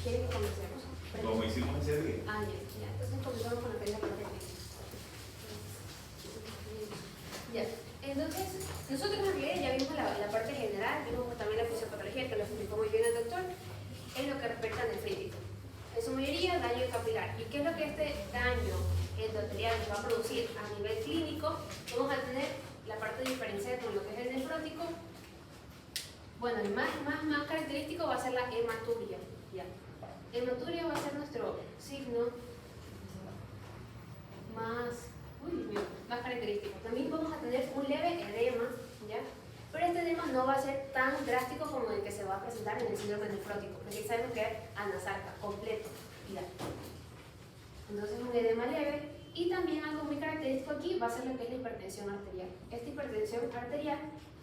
¿Quieren que comencemos? Como hicimos ese día. Ah, ya. Entonces comenzamos con lo que es la parte clínica. Ya. Entonces, nosotros en realidad ya vimos la parte general, vimos también la fisiopatología, que lo explicó muy bien el doctor, en lo que respecta al nefrítico. En su mayoría, daño capilar. ¿Y qué es lo que este daño endotelial va a producir a nivel clínico? Vamos a tener la parte diferenciada con lo que es el nefrótico. Bueno, el más característico va a ser la hematuria. ¿Ya? Hematuria va a ser nuestro signo más característico. También vamos a tener un leve edema, ¿ya? Pero este edema no va a ser tan drástico como el que se va a presentar en el síndrome nefrótico, porque sabemos que es anasarca, completo, ¿ya? Entonces un edema leve. Y también algo muy característico aquí va a ser lo que es la hipertensión arterial. Esta hipertensión arterial,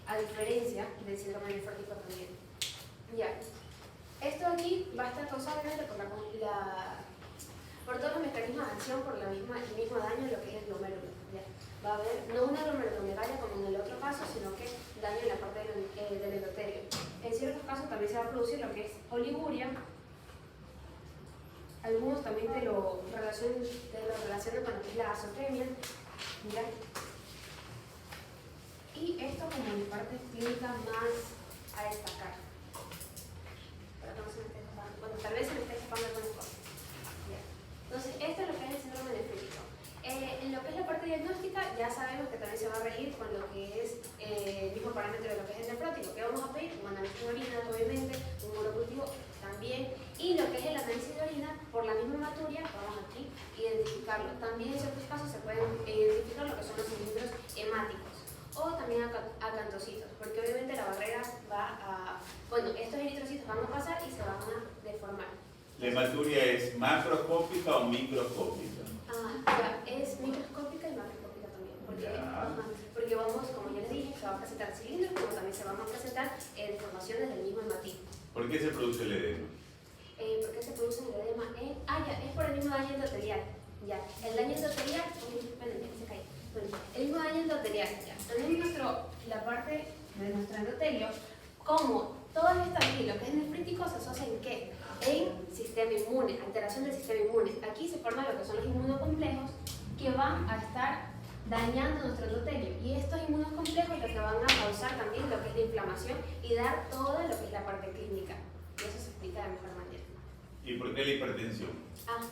a diferencia del síndrome nefrótico también. Ya. Esto aquí va a estar causado por todos los mecanismos de acción, por el mismo daño en lo que es el glomérulo. ¿Ya? Va a haber no una glomerulomagalia como en el otro caso, sino que daño en la parte del endotelio. En ciertos casos también se va a producir lo que es oliguria. Algunos también te lo relacionan con lo que es la azotemia. ¿Ya? Y esto como mi parte clínica más a destacar. Para que no se me esté escapando. Bueno, tal vez se me esté escapando algunas cosas. ¿Ya? Entonces, esto es lo que es el síndrome nefrítico. En lo que es la parte diagnóstica, ya sabemos que también se va a regir con lo que es el mismo parámetro de lo que es el nefrótico. ¿Qué vamos a pedir? Un análisis de orina, obviamente, un urocultivo también. Y lo que es el análisis de orina, por la misma hematuria, vamos aquí a identificarlo. También en ciertos casos se pueden identificar lo que son los cilindros hemáticos. O también acantocitos, porque obviamente la barrera va a... Bueno, estos eritrocitos van a pasar y se van a deformar. ¿La hematuria es macroscópica o microscópica? Ya, es microscópica y macroscópica también, porque vamos, como ya les dije, se va a presentar cilindros, como también se van a presentar deformaciones del mismo hematismo. ¿Por qué se produce el edema? ¿Por qué se produce el edema? Ya, es por el mismo daño endotelial. Ya, el daño endotelial, se cae. Bueno, el mismo daño endotelial, ya. Tenemos la parte de nuestro endotelio, como todas estas aquí, lo que es nefrítico, se asocia en qué? En sistema inmune, alteración del sistema inmune. Aquí se forman lo que son los inmunocomplejos que van a estar dañando nuestro endotelio. Y estos inmunocomplejos lo que van a causar también lo que es la inflamación y dar toda lo que es la parte clínica. Y eso se explica de mejor manera. ¿Y por qué la hipertensión?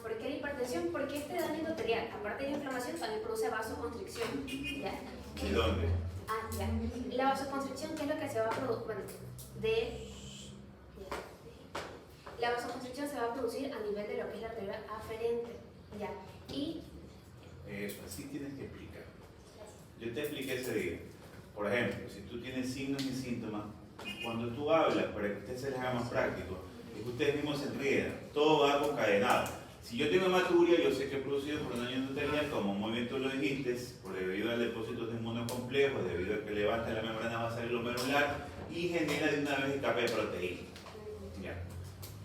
¿Por qué la hipertensión? Porque este daño endotelial, aparte de la inflamación, también produce vasoconstricción. ¿Ya? ¿De dónde? Ya. La vasoconstricción, ¿qué es lo que se va a producir? Bueno, la vasoconstricción se va a producir a nivel de lo que es la arteria aferente. ¿Ya? Y... Eso, así tienes que explicar. Yo te expliqué ese día. Por ejemplo, si tú tienes signos y síntomas, cuando tú hablas, para que a ustedes se les haga más práctico, es que ustedes mismos se enriedan, todo va concadenado. Si yo tengo hematuria, yo sé que es producido por un daño endotelial, como muy bien tú lo dijiste, debido al depósito de inmunocomplejos, debido a que levanta la membrana basal glomerular y genera de una vez escape de proteína. ¿Ya?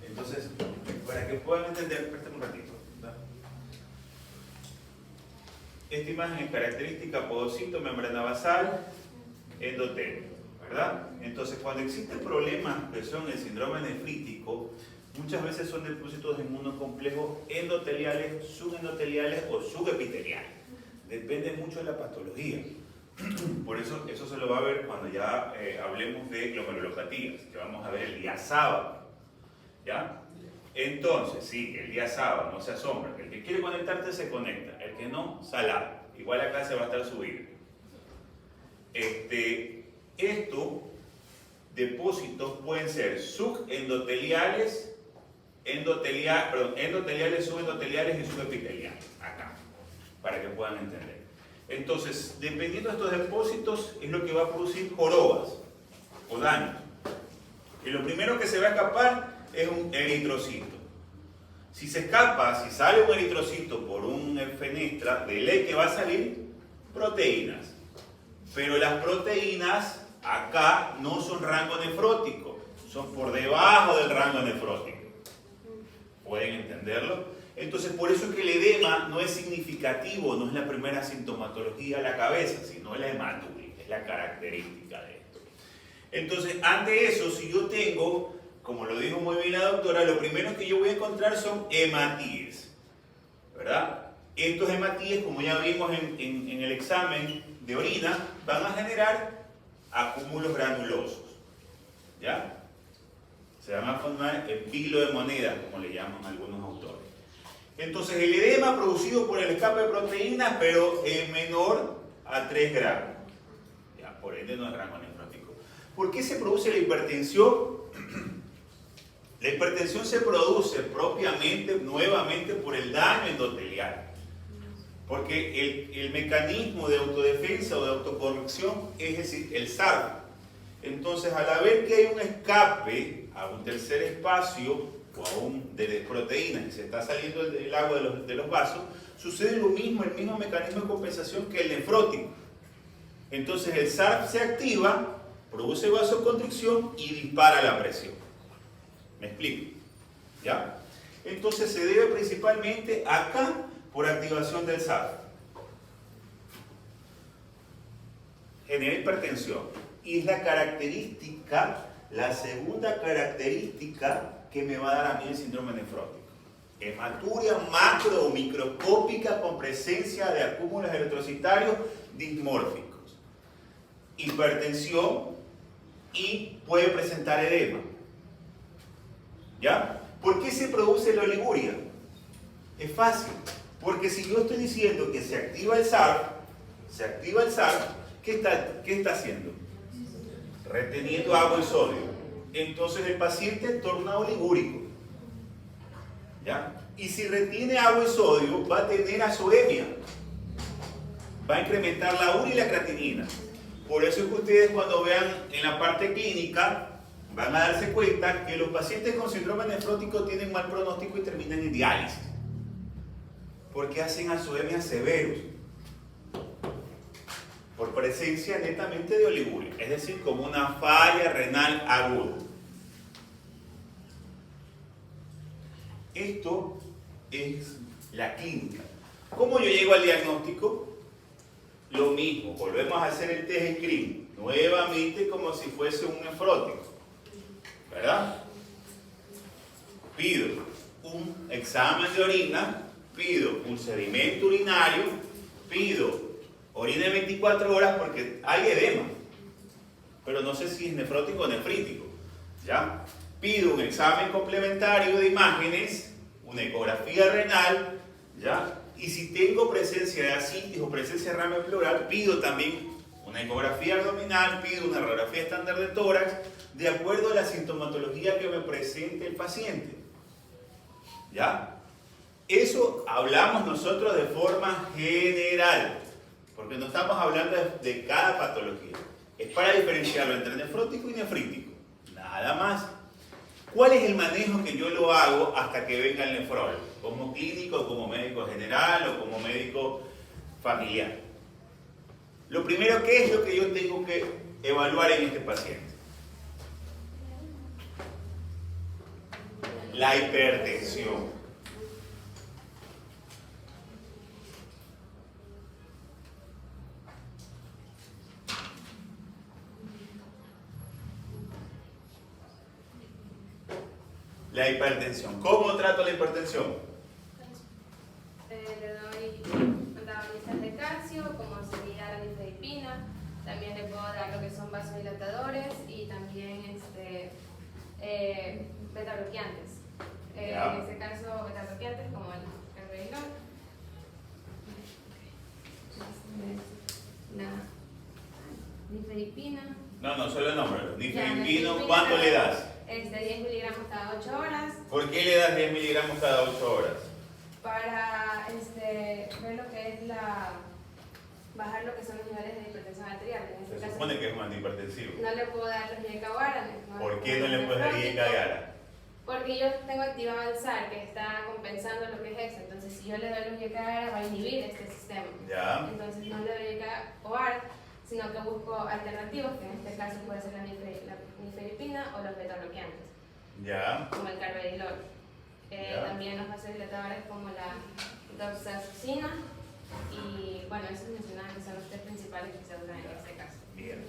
Entonces, para que puedan entender, préstame un ratito. ¿Da? Esta imagen es característica: podocito, membrana basal, endotelio, ¿verdad? Entonces, cuando existen problemas que son el síndrome nefrítico, muchas veces son depósitos de inmunocomplejos endoteliales, subendoteliales o subepiteliales. Depende mucho de la patología. Por eso se lo va a ver cuando ya hablemos de glomerulopatías, que vamos a ver el día sábado. ¿Ya? Entonces, sí, el día sábado, no se asombra. El que quiere conectarte se conecta, el que no, salado. Igual la clase va a estar subida. Estos depósitos pueden ser subendoteliales, endoteliales, subendoteliales y subepiteliales. Acá, para que puedan entender. Entonces, dependiendo de estos depósitos, es lo que va a producir jorobas o daños. Y lo primero que se va a escapar es un eritrocito. Si se escapa, si sale un eritrocito por una fenestra, de ley que va a salir proteínas. Pero las proteínas acá no son rango nefrótico, son por debajo del rango nefrótico. ¿Pueden entenderlo? Entonces, por eso es que el edema no es significativo, no es la primera sintomatología de la cabeza, sino la hematuria, es la característica de esto. Entonces, ante eso, si yo tengo como lo dijo muy bien la doctora, lo primero que yo voy a encontrar son hematíes, ¿verdad? Estos hematíes, como ya vimos en el examen de orina, van a generar acúmulos granulosos, ¿ya? Se van a formar el pilo de moneda, como le llaman algunos autores. Entonces, el edema producido por el escape de proteínas, pero menor a 3 gramos. Ya, por ende no es rango nefrótico. ¿Por qué se produce la hipertensión? La hipertensión se produce propiamente, nuevamente, por el daño endotelial. Porque el mecanismo de autodefensa o de autocorrección es decir, el SARP. Entonces, al ver que hay un escape a un tercer espacio o aún de proteínas que se está saliendo el agua de los vasos, sucede lo mismo, el mismo mecanismo de compensación que el nefrótico. Entonces el SARP se activa, produce vasoconstricción y dispara la presión. ¿Me explico? ¿Ya? Entonces se debe principalmente acá por activación del SARP. Genera hipertensión. Y es la característica, la segunda característica que me va a dar a mí el síndrome nefrótico. Hematuria macro o microscópica con presencia de acúmulos eritrocitarios dismórficos. Hipertensión y puede presentar edema. ¿Ya? ¿Por qué se produce la oliguria? Es fácil. Porque si yo estoy diciendo que se activa el SARP, ¿qué está haciendo? Reteniendo agua y sodio. Entonces el paciente torna oligúrico. ¿Ya? Y si retiene agua y sodio, va a tener azoemia. Va a incrementar la urea y la creatinina. Por eso es que ustedes cuando vean en la parte clínica, van a darse cuenta que los pacientes con síndrome nefrótico tienen mal pronóstico y terminan en diálisis. Porque hacen azoemias severos. Por presencia netamente de oliguria. Es decir, como una falla renal aguda. Esto es la clínica. ¿Cómo yo llego al diagnóstico? Lo mismo, volvemos a hacer el test screen, nuevamente como si fuese un nefrótico, ¿verdad? Pido un examen de orina, pido un sedimento urinario, pido orina de 24 horas porque hay edema, pero no sé si es nefrótico o nefrítico, ¿ya? Pido un examen complementario de imágenes, una ecografía renal, ¿ya? Y si tengo presencia de ascitis o presencia de derrame pleural, pido también una ecografía abdominal, pido una radiografía estándar de tórax, de acuerdo a la sintomatología que me presente el paciente, ¿ya? Eso hablamos nosotros de forma general, porque no estamos hablando de cada patología. Es para diferenciarlo entre nefrótico y nefrítico, nada más. ¿Cuál es el manejo que yo lo hago hasta que venga el nefrólogo? Como clínico, como médico general o como médico familiar. Lo primero, ¿qué es lo que yo tengo que evaluar en este paciente? La hipertensión. La hipertensión. ¿Cómo trato la hipertensión? Le doy antagonistas de calcio, como sería la nifedipina. También le puedo dar lo que son vasodilatadores y también beta-bloqueantes. En este caso, beta-bloqueantes como el carvedilol. La nifedipina. No, solo el nombre. Nifedipina, ¿cuánto le das? 10 miligramos cada 8 horas. ¿Por qué le das 10 miligramos cada 8 horas? Para ver lo que es bajar lo que son los niveles de hipertensión arterial. Se supone que es un antihipertensivo. No le puedo dar los YK-ARA. ¿Por qué no le puedes dar YK-ARA? Porque yo tengo activado el SAR, que está compensando lo que es eso. Entonces, si yo le doy los YK-ARA, va a inhibir este sistema. Ya. Entonces, no le doy YK-ARA, sino que busco alternativos, que en este caso puede ser la nifedipina o los beta-bloqueantes. Ya. Como el carvedilol. También los vasodilatadores como la doxazocina y bueno, esos mencionaban que son los 3 principales que se usan en este caso. Bien.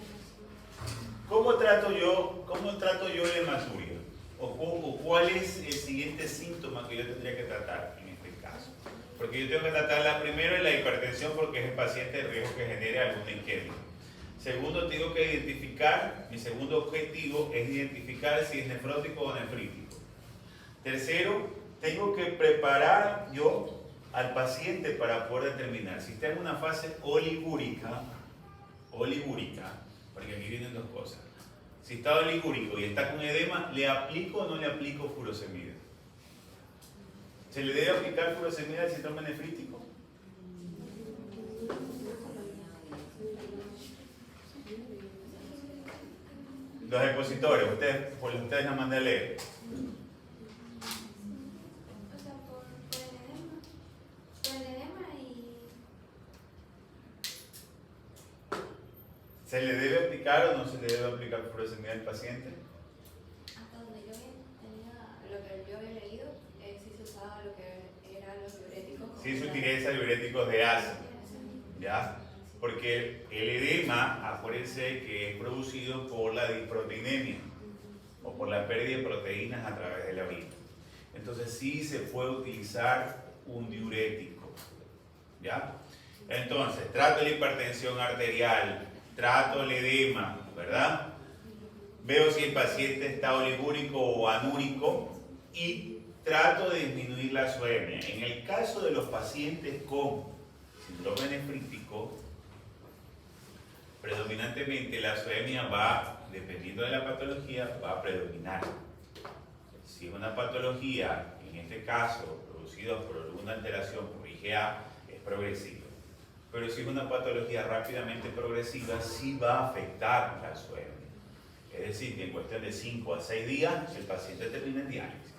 ¿Cómo trato yo la hematuria? o cuál es el siguiente síntoma que yo tendría que tratar en este caso. Porque yo tengo que tratarla primero en la hipertensión porque es el paciente de riesgo que genere alguna isquemia. Segundo, tengo que identificar, mi segundo objetivo es identificar si es nefrótico o nefrítico. Tercero, tengo que preparar yo al paciente para poder determinar si está en una fase oligúrica, porque aquí vienen dos cosas. Si está oligúrico y está con edema, ¿le aplico o no le aplico furosemida? ¿Se le debe aplicar furosemida al síndrome nefrítico? Los expositores, ustedes la mandé a leer. O sea, por el edema y... ¿Se le debe aplicar o no se le debe aplicar furosemida al paciente? Hasta donde yo tenía, lo que yo había leído, sí se usaba lo que eran los diuréticos. Sí, se utiliza diuréticos de ácido, ¿ya? Porque el edema, acuérdense que es producido por la disproteinemia o por la pérdida de proteínas a través de la orina. Entonces sí se puede utilizar un diurético, ¿ya? Entonces, trato la hipertensión arterial, trato el edema, ¿verdad? Veo si el paciente está oligúrico o anúrico y trato de disminuir la azoemia. En el caso de los pacientes con síndrome nefrítico, predominantemente la azoemia va, dependiendo de la patología, va a predominar. Si es una patología, en este caso, producida por alguna alteración por IgA, es progresiva. Pero si es una patología rápidamente progresiva, sí va a afectar la azoemia. Es decir, que en cuestión de 5 a 6 días, el paciente termina en diálisis.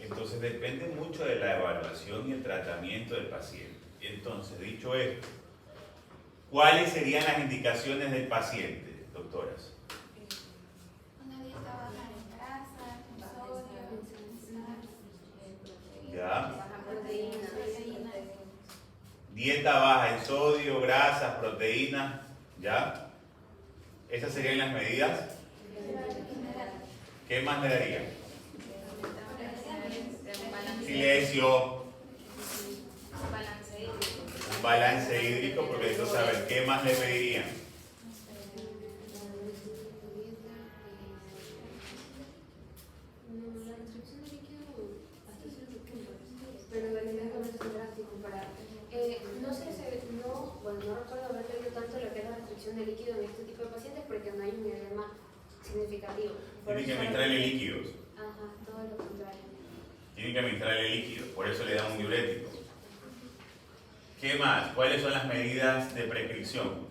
Entonces depende mucho de la evaluación y el tratamiento del paciente. Entonces, dicho esto, ¿cuáles serían las indicaciones del paciente, doctoras? Una dieta baja en grasa, en sodio, en sal, ¿Ya? Baja proteína. Dieta baja en sodio, grasas, proteínas, ¿ya? Esas serían las medidas. ¿Qué más le daría? Silencio. Un balance hídrico, porque necesito saber qué más le pedirían. La restricción de líquido hasta cierto punto, pero evidentemente es drástico para... no sé, no recuerdo haber leído tanto lo que es la restricción de líquido en este tipo de pacientes porque no hay un edema significativo. Tienen que administrarle líquidos. Ajá, todo lo contrario. Tienen que administrarle líquidos, por eso le dan un diurético. ¿Qué más? ¿Cuáles son las medidas de prescripción?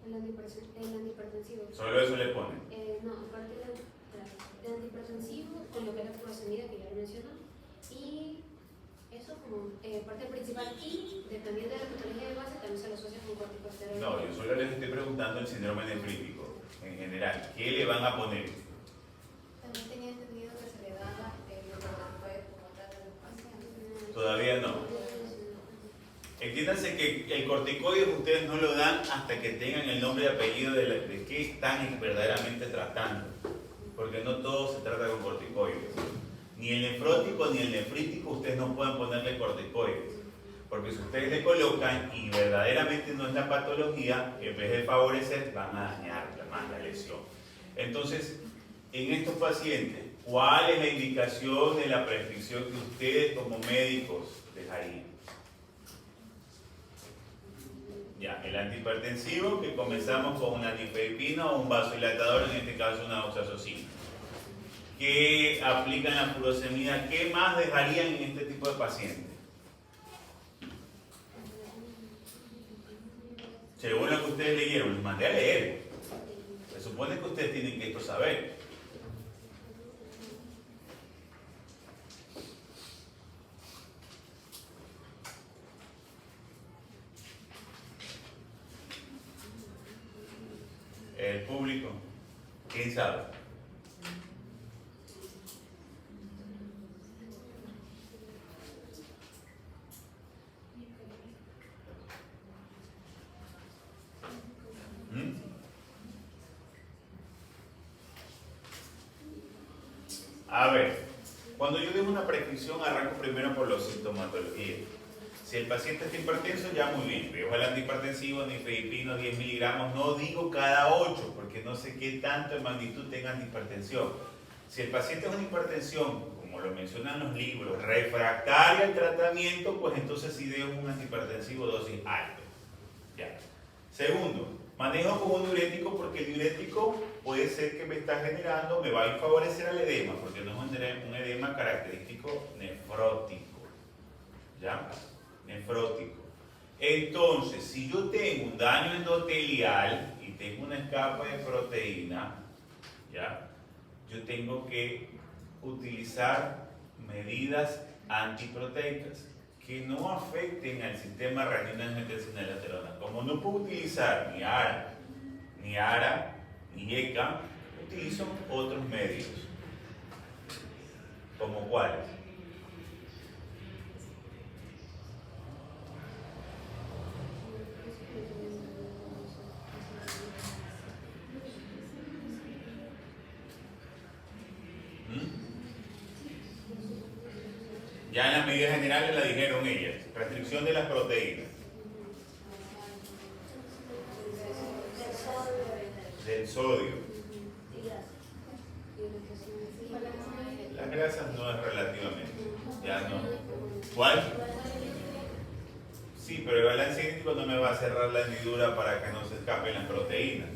El antihipertensivo. Solo eso le ponen. No, aparte del antihipertensivo, con lo que es la furosemida que ya lo mencionó, y eso como parte principal, y dependiendo de la patología de base también se lo asocia con corticosteroides. No, yo solo les estoy preguntando el síndrome nefrítico en general. ¿Qué le van a poner? También tenía entendido que se le daba el corticoide como trata de los pacientes. Todavía no. Entiéndanse que el corticoide ustedes no lo dan hasta que tengan el nombre y apellido de qué están verdaderamente tratando. Porque no todo se trata con corticoides. Ni el nefrótico ni el nefrítico ustedes no pueden ponerle corticoides. Porque si ustedes le colocan y verdaderamente no es la patología, en vez de favorecer, van a dañar más la lesión. Entonces, en estos pacientes, ¿cuál es la indicación de la prescripción que ustedes como médicos dejarían? Ya, el antihipertensivo, que comenzamos con una nifedipina o un vasodilatador, en este caso una oxazocina. ¿Qué aplican la furosemida? ¿Qué más dejarían en este tipo de pacientes? Según lo que ustedes leyeron, les mandé a leer. Se supone que ustedes tienen que esto saber. El público, ¿quién sabe? A ver, cuando yo dejo una prescripción, arranco primero por los sintomatologías. Si el paciente está hipertenso, ya muy bien. Dejo el antihipertensivo, nifedipino, 10 miligramos. No digo cada 8, porque no sé qué tanto en magnitud tenga antihipertensión. Si el paciente es una hipertensión, como lo mencionan los libros, refractaria al tratamiento, pues entonces sí dejo un antihipertensivo dosis alto. Ya. Segundo, manejo con un diurético porque el diurético puede ser que me está generando, me va a favorecer al edema, porque no es un edema característico nefrótico. ¿Ya? Nefrótico. Entonces, si yo tengo un daño endotelial y tengo una escapa de proteína, ¿ya? Yo tengo que utilizar medidas antiproteicas que no afecten al sistema renina-angiotensina-aldosterona. Como no puedo utilizar ni ARA, ni ECA, utilizo otros medios. ¿Como cuáles? Ya en las medidas generales la dijeron ellas. Restricción de las proteínas. Del sodio. Las grasas no es relativamente. Ya no. ¿Cuál? Sí, pero el balance hídrico no me va a cerrar la hendidura para que no se escapen las proteínas.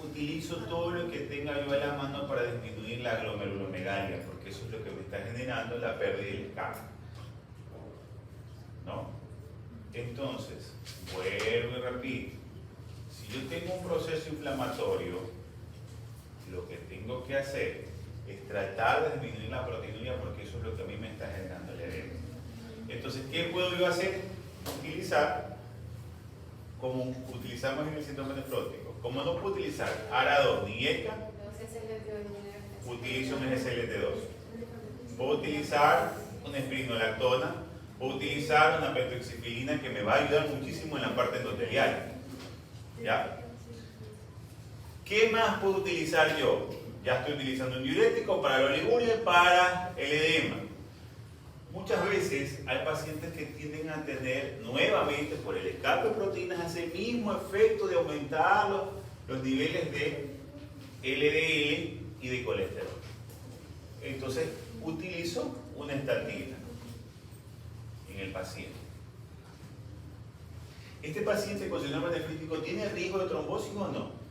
Utilizo todo lo que tenga yo a la mano para disminuir la glomerulomegalia, porque eso es lo que me está generando la pérdida del escape. ¿No? Entonces, vuelvo y repito, si yo tengo un proceso inflamatorio, lo que tengo que hacer es tratar de disminuir la proteinuria porque eso es lo que a mí me está generando el edema. Entonces, ¿qué puedo yo hacer? Utilizar, como utilizamos en el síndrome nefrótico. Como no puedo utilizar ARA2 ni ECA, utilizo un SLT2. Puedo utilizar una espironolactona, puedo utilizar una petoxifilina que me va a ayudar muchísimo en la parte endotelial. ¿Ya? ¿Qué más puedo utilizar yo? Ya estoy utilizando un diurético para la oliguria y para el edema. Muchas veces hay pacientes que tienden a tener nuevamente por el escape de proteínas ese mismo efecto de aumentar los niveles de LDL y de colesterol. Entonces utilizo una estatina en el paciente. ¿Este paciente con síndrome nefrítico tiene riesgo de trombosis o no?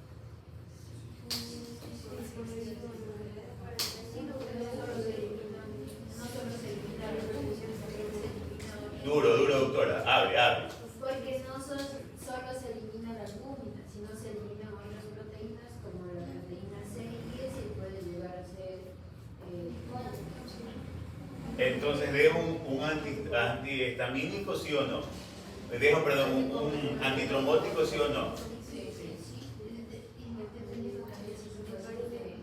Duro, doctora. Abre. Porque no solo se elimina la albúmina, sino se eliminan otras proteínas como la proteína C y S y puede llegar a ser Entonces, ¿dejo un antihistamínico, sí o no? ¿Dejo, perdón, un antitrombótico, sí o no?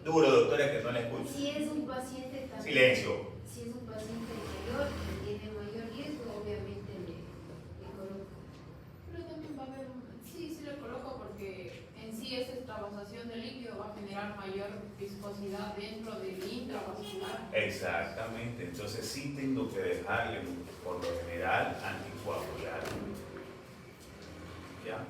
Duro, doctora, que no la escucho. Si es un paciente también, Silencio. Si es un paciente mayor que tiene mayor riesgo, obviamente le coloco. Pero también va a haber sí le coloco porque en sí esa extravasación del líquido va a generar mayor viscosidad dentro del intravascular. Exactamente, entonces sí tengo que dejarle por lo general anticoagular. ¿Ya?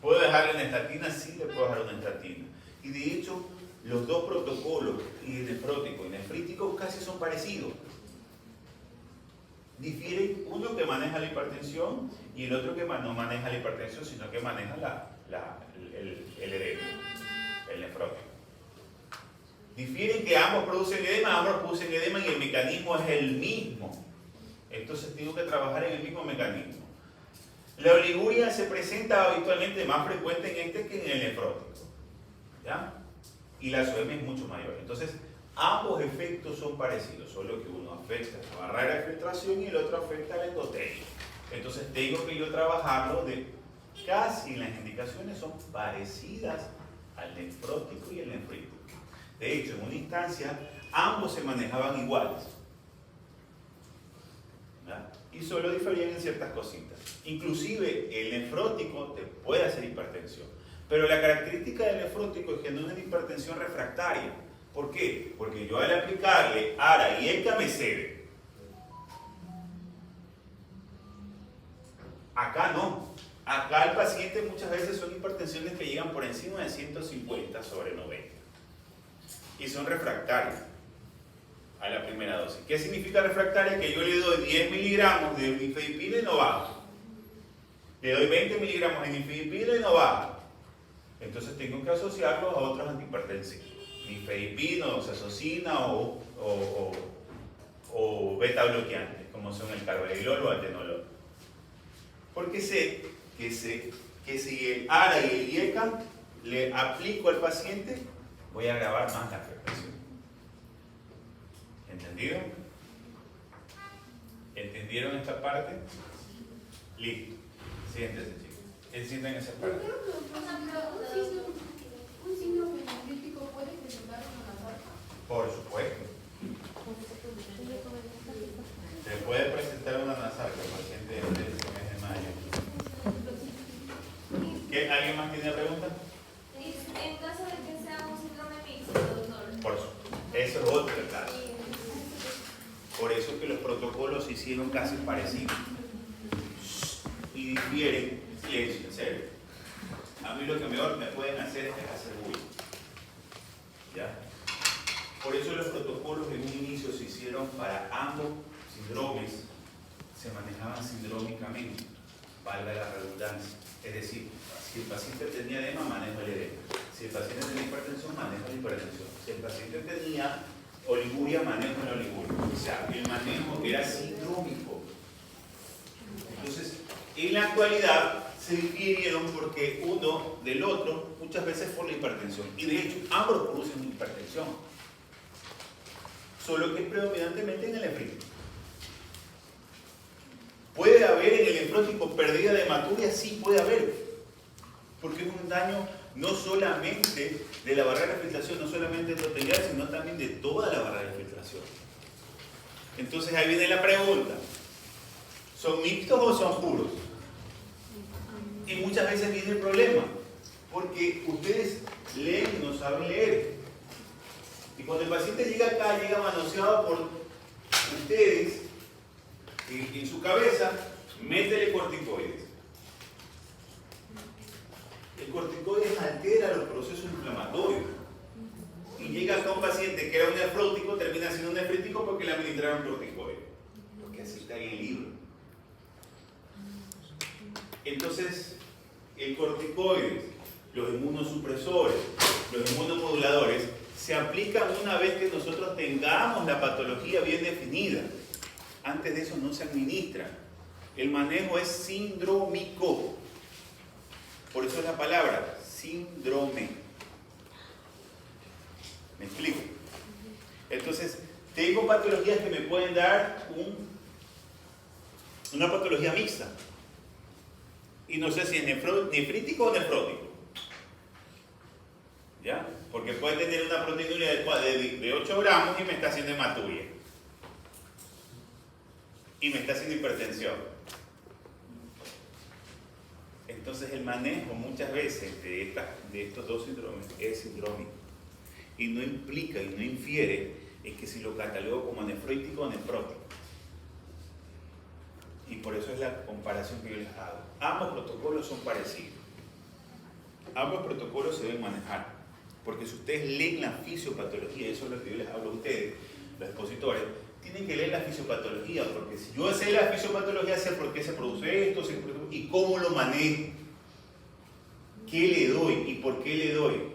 ¿Puedo dejarle una estatina? Sí, le puedo dejar una estatina. Y de hecho, los dos protocolos, nefrótico y nefrítico, casi son parecidos. Difiere uno que maneja la hipertensión y el otro que no maneja la hipertensión, sino que maneja el edema, el nefrótico. Difieren que ambos producen edema y el mecanismo es el mismo. Entonces tengo que trabajar en el mismo mecanismo. La oliguria se presenta habitualmente más frecuente en este que en el nefrótico. ¿Ya? Y la SOEM es mucho mayor. Entonces, ambos efectos son parecidos, solo que uno afecta la barrera de filtración y el otro afecta al endotelio. Entonces, tengo que yo trabajarlo de casi las indicaciones son parecidas al nefrótico y el nefrítico. De hecho, en una instancia, ambos se manejaban iguales. ¿Ya? Y solo diferían en ciertas cositas. Inclusive, el nefrótico te puede hacer hipertensión. Pero la característica del nefrótico es que no es una hipertensión refractaria. ¿Por qué? Porque yo al aplicarle ARA y ECA me cede. Acá no. Acá el paciente muchas veces son hipertensiones que llegan por encima de 150 sobre 90. Y son refractarias a la primera dosis. ¿Qué significa refractaria? Que yo le doy 10 miligramos de nifedipina y no baja. Le doy 20 miligramos de nifedipina y no baja. Entonces tengo que asociarlo a otros antihipertensivos. Nifedipina, oxazocina o beta bloqueantes, como son el carvedilol o atenolol. Porque sé que si el ARA y el IECA le aplico al paciente, voy a agravar más la afectación. ¿Entendido? ¿Entendieron esta parte? Listo. Siéntese, chicos. ¿Qué sienten esa parte? ¿Un síndrome nefrítico puede presentar una nasarca? Por supuesto. Se puede presentar una nasarca al paciente del mes de mayo. ¿Alguien más tiene pregunta? En caso de que sea un síndrome mixto, doctor. Por supuesto. Eso es otro caso. Por eso que los protocolos se hicieron casi parecidos. Y difieren, silencio, en serio. A mí lo que mejor me pueden hacer es hacer bullying. ¿Ya? Por eso los protocolos en un inicio se hicieron para ambos síndromes, se manejaban sindrómicamente, valga la redundancia. Es decir, si el paciente tenía edema, manejo el edema. Si el paciente tenía hipertensión, manejo la hipertensión. Si el paciente tenía oliguria, manejo la oliguria. O sea, el manejo era sindrómico. Entonces, en la actualidad se difirieron porque uno del otro, muchas veces por la hipertensión. Y de hecho, ambos producen hipertensión. Solo que es predominantemente en el nefrítico. ¿Puede haber en el nefrótico pérdida de hematuria? Sí, puede haber. Porque es un daño no solamente de la barrera de filtración, no solamente endotelial, sino también de toda la barrera de filtración. Entonces ahí viene la pregunta. ¿Son mixtos o son puros? Y muchas veces viene el problema. Porque ustedes leen y no saben leer. Y cuando el paciente llega acá, llega manoseado por ustedes, y en su cabeza, métele corticoides. El corticoides altera los procesos inflamatorios. Y llega acá un paciente que era un nefrótico, termina siendo un nefrítico porque le administraron corticoides. Porque así está en el libro. Entonces, el corticoides, los inmunosupresores, los inmunomoduladores, se aplican una vez que nosotros tengamos la patología bien definida. Antes de eso no se administra. El manejo es sindrómico. Por eso es la palabra, síndrome. ¿Me explico? Entonces, tengo patologías que me pueden dar una patología mixta. Y no sé si es nefrítico o nefrótico. ¿Ya? Porque puede tener una proteinuria de 8 gramos y me está haciendo hematuria. Y me está haciendo hipertensión. Entonces el manejo muchas veces de estos dos síndromes es sindrómico. Y no implica y no infiere en que si lo catalogo como nefrítico o nefrótico. Y por eso es la comparación que yo les hago. Ambos protocolos son parecidos. Ambos protocolos se deben manejar. Porque si ustedes leen la fisiopatología, eso es lo que yo les hablo a ustedes, los expositores, tienen que leer la fisiopatología, porque si yo sé la fisiopatología, sé por qué se produce esto, y cómo lo manejo, qué le doy y por qué le doy.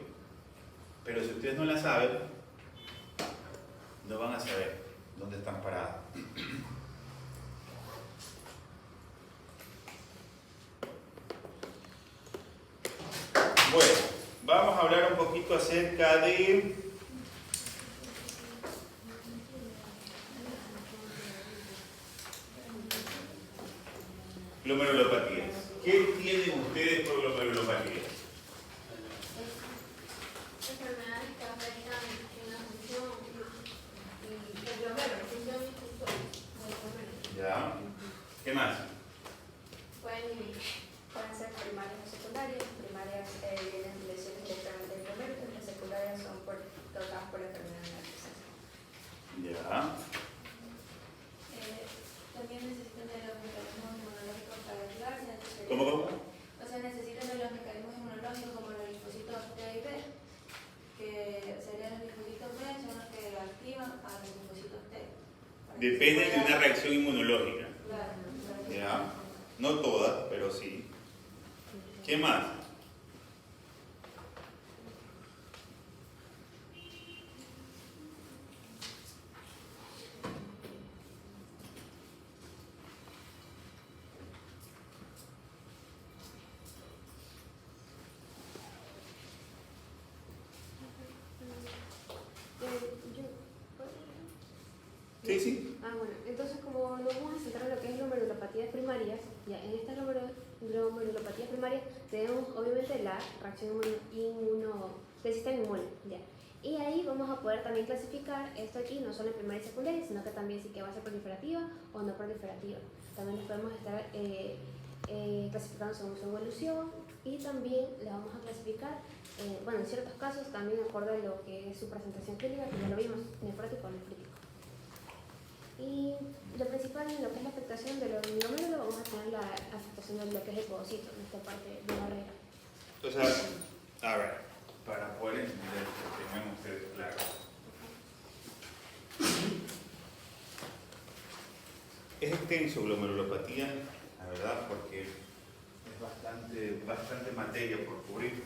Pero si ustedes no la saben, no van a saber dónde están parados. Bueno, vamos a hablar un poquito acerca de glomerulopatías. ¿Qué tienen ustedes por glomerulopatías? Enfermedades que afectan en la función del glomérulo, función del glomérulo. Ya. ¿Qué más? Pueden ser primarias o secundarias. Primarias vienen lesiones directamente del glomérulo, las secundarias son causadas por enfermedades. dependen de una reacción inmunológica. Claro, claro. ¿Ya? No todas, pero sí. ¿Qué más? Sí, sí. Bueno, entonces como nos vamos a centrar en lo que es glomerulopatías primarias, ya en estas glomerulopatías primarias tenemos obviamente la reacción del sistema inmune, ya. Y ahí vamos a poder también clasificar esto aquí, no solo en primaria y secundaria, sino que también sí que va a ser proliferativa o no proliferativa. También les podemos estar clasificando según su evolución y también le vamos a clasificar, bueno, en ciertos casos también de acuerdo a lo que es su presentación clínica, que ya lo vimos, nefrótico o nefrítico. Y lo principal en lo que es la afectación de los glomérulos, vamos a tener la afectación de lo que es el podocito, en esta parte de la barrera. Entonces, a ver, para poder entender, que tengan ustedes claro. Es extenso glomerulopatía, la verdad, porque es bastante materia por cubrir,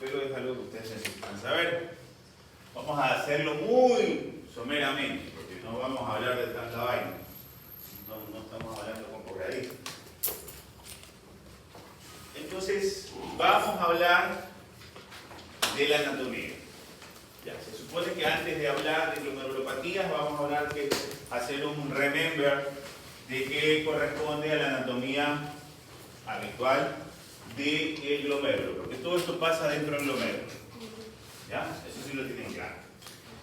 pero es algo que ustedes necesitan saber. Vamos a hacerlo muy someramente, porque no vamos a hablar de tanta vaina. No estamos hablando con porradito. Entonces, vamos a hablar de la anatomía. Ya, se supone que antes de hablar de glomerulopatías, vamos a hablar de hacer un remember de qué corresponde a la anatomía habitual del glomérulo, porque todo esto pasa dentro del glomérulo. ¿Ya? Eso sí lo tienen claro.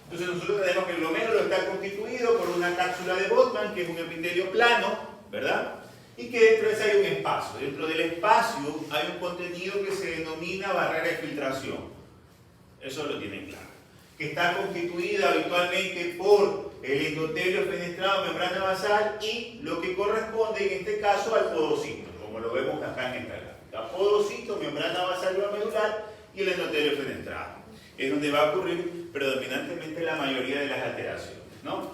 Entonces nosotros tenemos que el glomérulo está constituido por una cápsula de Botman, que es un epitelio plano, ¿verdad? Y que dentro de ese hay un espacio. Dentro del espacio hay un contenido que se denomina barrera de filtración. Eso lo tienen claro. Que está constituida habitualmente por el endotelio fenestrado, membrana basal y lo que corresponde en este caso al podocito, como lo vemos acá en esta gráfica. Podocito, membrana basal glomerular y el endotelio fenestrado. Es donde va a ocurrir predominantemente la mayoría de las alteraciones, ¿no?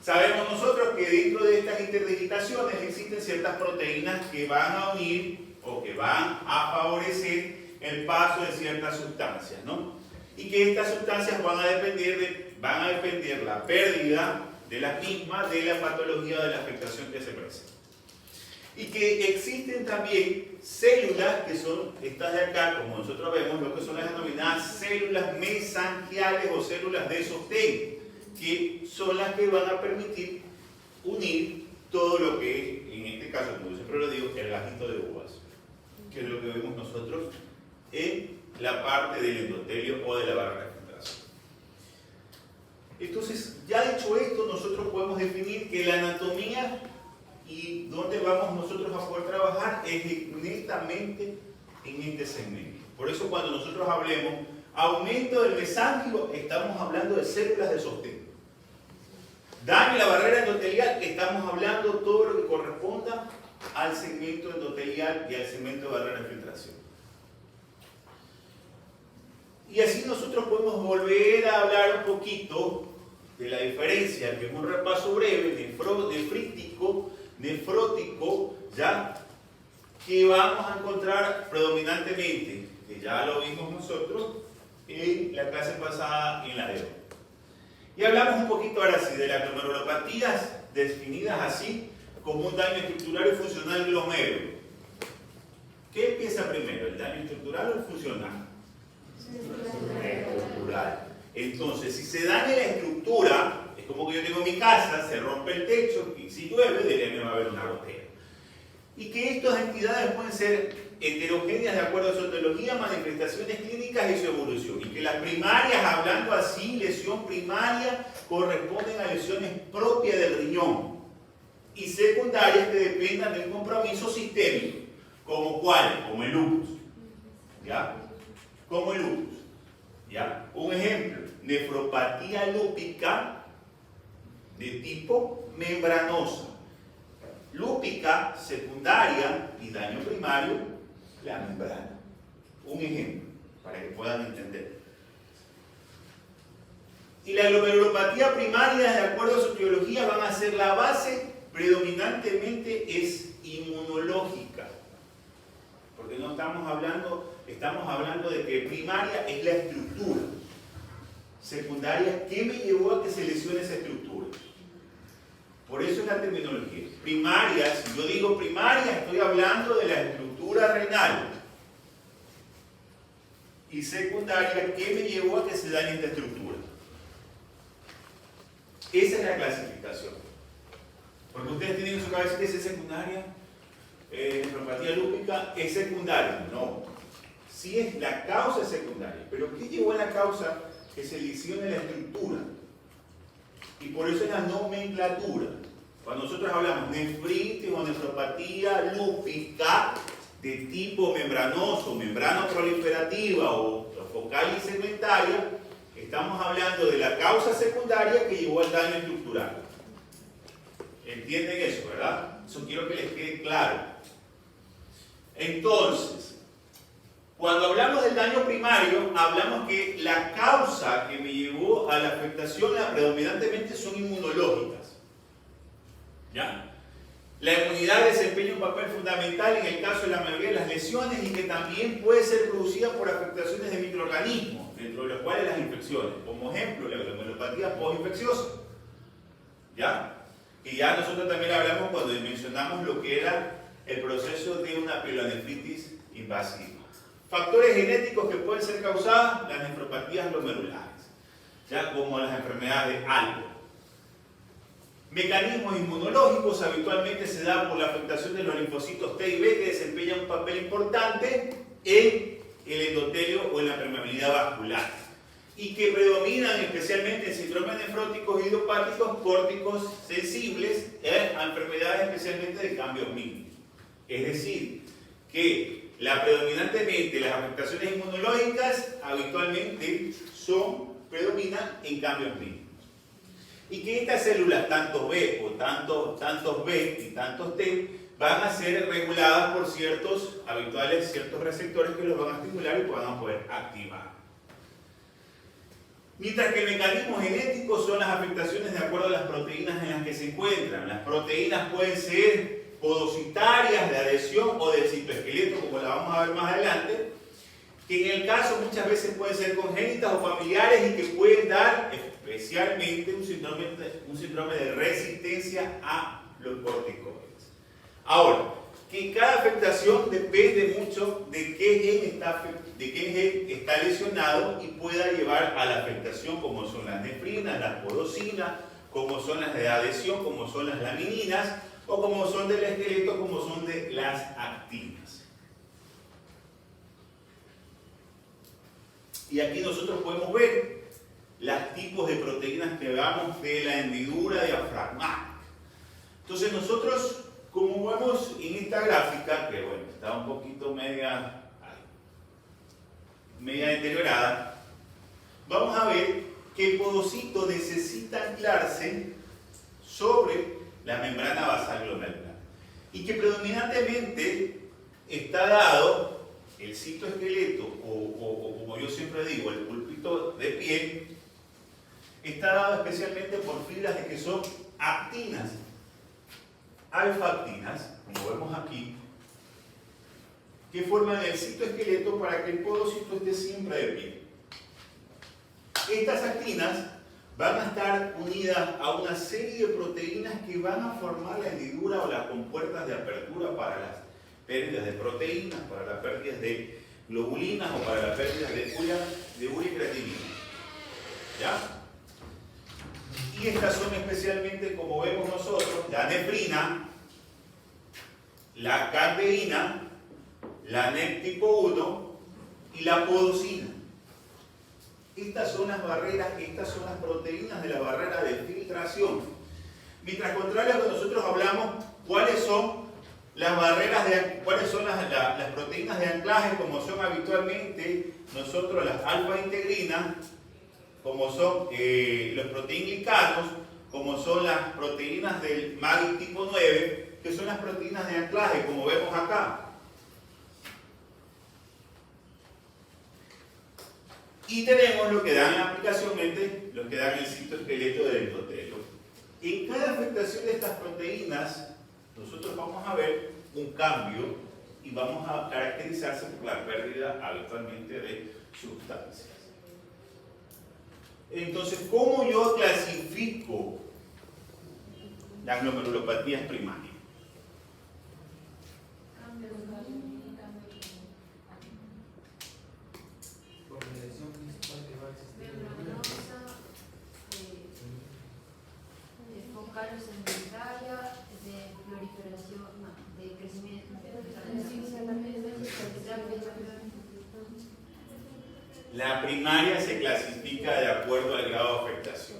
Sabemos nosotros que dentro de estas interdigitaciones existen ciertas proteínas que van a unir o que van a favorecer el paso de ciertas sustancias, ¿no? Y que estas sustancias van a depender la pérdida de las mismas de la patología o de la afectación que se presenta. Y que existen también células que son estas de acá, como nosotros vemos, lo que son las denominadas células mesangiales o células de sostén, que son las que van a permitir unir todo lo que es, en este caso, como yo siempre lo digo, el gajito de uvas, que es lo que vemos nosotros en la parte del endotelio o de la barrera de filtración. Entonces, ya dicho esto, nosotros podemos definir que la anatomía y dónde vamos nosotros a poder trabajar es netamente en este segmento. Por eso cuando nosotros hablemos aumento del mesanquio, estamos hablando de células de sostén. Daño en la barrera endotelial, estamos hablando todo lo que corresponda al segmento endotelial y al segmento de barrera de filtración. Y así nosotros podemos volver a hablar un poquito de la diferencia, que es un repaso breve, nefrótico, ¿ya? Que vamos a encontrar predominantemente, que ya lo vimos nosotros en la clase pasada en la de hoy. Y hablamos un poquito ahora sí de las glomerulopatías definidas así como un daño estructural y funcional del glomérulo. ¿Qué empieza primero, el daño estructural o el funcional? Estructural. Entonces, si se daña la estructura, es como que yo tengo mi casa, se rompe el techo y si llueve, de ahí me va a haber una gotera. Y que estas entidades pueden ser heterogéneas de acuerdo a su etiología, manifestaciones clínicas y su evolución. Y que las primarias, hablando así, lesión primaria, corresponden a lesiones propias del riñón. Y secundarias que dependan de un compromiso sistémico. ¿Como cuál? Como el lupus. ¿Ya? Como el lupus. ¿Ya? Un ejemplo, nefropatía lúpica de tipo membranosa. Lúpica secundaria y daño primario, la membrana. Un ejemplo, para que puedan entender. Y la glomerulopatía primaria, de acuerdo a su etiología, van a ser la base, predominantemente es inmunológica. Porque no estamos hablando de que primaria es la estructura. Secundaria, ¿qué me llevó a que se lesione esa estructura? Por eso es la terminología. Primaria, si yo digo primaria, estoy hablando de la estructura renal. Y secundaria, ¿qué me llevó a que se dañe esta estructura? Esa es la clasificación. Porque ustedes tienen en su cabeza que es secundaria, nefropatía lúpica es secundaria. No. Sí es la causa secundaria. Pero ¿qué llevó a la causa que se lesione la estructura? Y por eso es la nomenclatura. Cuando nosotros hablamos nefritis o nefropatía lúpica de tipo membranoso, membrano proliferativa o focal y segmentaria, estamos hablando de la causa secundaria que llevó al daño estructural. ¿Entienden eso, verdad? Eso quiero que les quede claro. Entonces, cuando hablamos del daño primario, hablamos que la causa que me llevó a la afectación predominantemente son inmunológicas. ¿Ya? La inmunidad desempeña un papel fundamental en el caso de la mayoría de las lesiones y que también puede ser producida por afectaciones de microorganismos, dentro de los cuales las infecciones. Como ejemplo, la glomerulopatía postinfecciosa. ¿Ya? Y ya nosotros también hablamos cuando mencionamos lo que era el proceso de una pielonefritis invasiva. Factores genéticos que pueden ser causados, las nefropatías glomerulares, ya como las enfermedades de Alport. Mecanismos inmunológicos habitualmente se dan por la afectación de los linfocitos T y B que desempeñan un papel importante en el endotelio o en la permeabilidad vascular y que predominan especialmente en síndromes nefróticos y idiopáticos córticos sensibles a enfermedades especialmente de cambios mínimos. Es decir, que predominantemente las afectaciones inmunológicas habitualmente predominan en cambios mínimos. Y que estas células, tanto B o tantos B y tantos T, van a ser reguladas por ciertos receptores que los van a estimular y van a poder activar. Mientras que el mecanismo genético son las afectaciones de acuerdo a las proteínas en las que se encuentran. Las proteínas pueden ser podocitarias, de adhesión o del citoesqueleto, como la vamos a ver más adelante, que en el caso muchas veces pueden ser congénitas o familiares y que pueden dar especialmente un síndrome de resistencia a los corticoides. Ahora, que cada afectación depende mucho de qué gen está lesionado y pueda llevar a la afectación, como son las nefrinas, las podocinas, como son las de adhesión, como son las lamininas, o como son del esqueleto, como son de las actinas. Y aquí nosotros podemos ver los tipos de proteínas que damos de la hendidura diafragmática. Entonces nosotros, como vemos en esta gráfica, que bueno, está un poquito media deteriorada, vamos a ver que el podocito necesita anclarse sobre la membrana basal glomerular y que predominantemente está dado el citoesqueleto o como yo siempre digo, el pulpito de piel, está dado especialmente por fibras de que son actinas, alfa-actinas, como vemos aquí, que forman el citoesqueleto para que el podocito esté siempre de pie. Estas actinas van a estar unidas a una serie de proteínas que van a formar la hendidura o las compuertas de apertura para las pérdidas de proteínas, para las pérdidas de globulinas o para las pérdidas de urea y creatinina. ¿Ya? Y estas son especialmente, como vemos nosotros, la nefrina, la cateína, la NEP tipo 1 y la podocina. Estas son las barreras, estas son las proteínas de la barrera de filtración. Mientras contrario a que nosotros hablamos, ¿cuáles son las barreras cuáles son las proteínas de anclaje, como son habitualmente nosotros las alfa-integrinas, como son los proteínglicanos, como son las proteínas del MAGI tipo 9, que son las proteínas de anclaje, como vemos acá. Y tenemos lo que dan la aplicación mente, los que dan el citoesqueleto del endotelio. En cada afectación de estas proteínas, nosotros vamos a ver un cambio y vamos a caracterizarse por la pérdida habitualmente de sustancias. Entonces, ¿cómo yo clasifico las glomerulopatías primarias? Focal secundaria, de proliferación, no, de crecimiento, La primaria se clasifica de acuerdo al grado de afectación.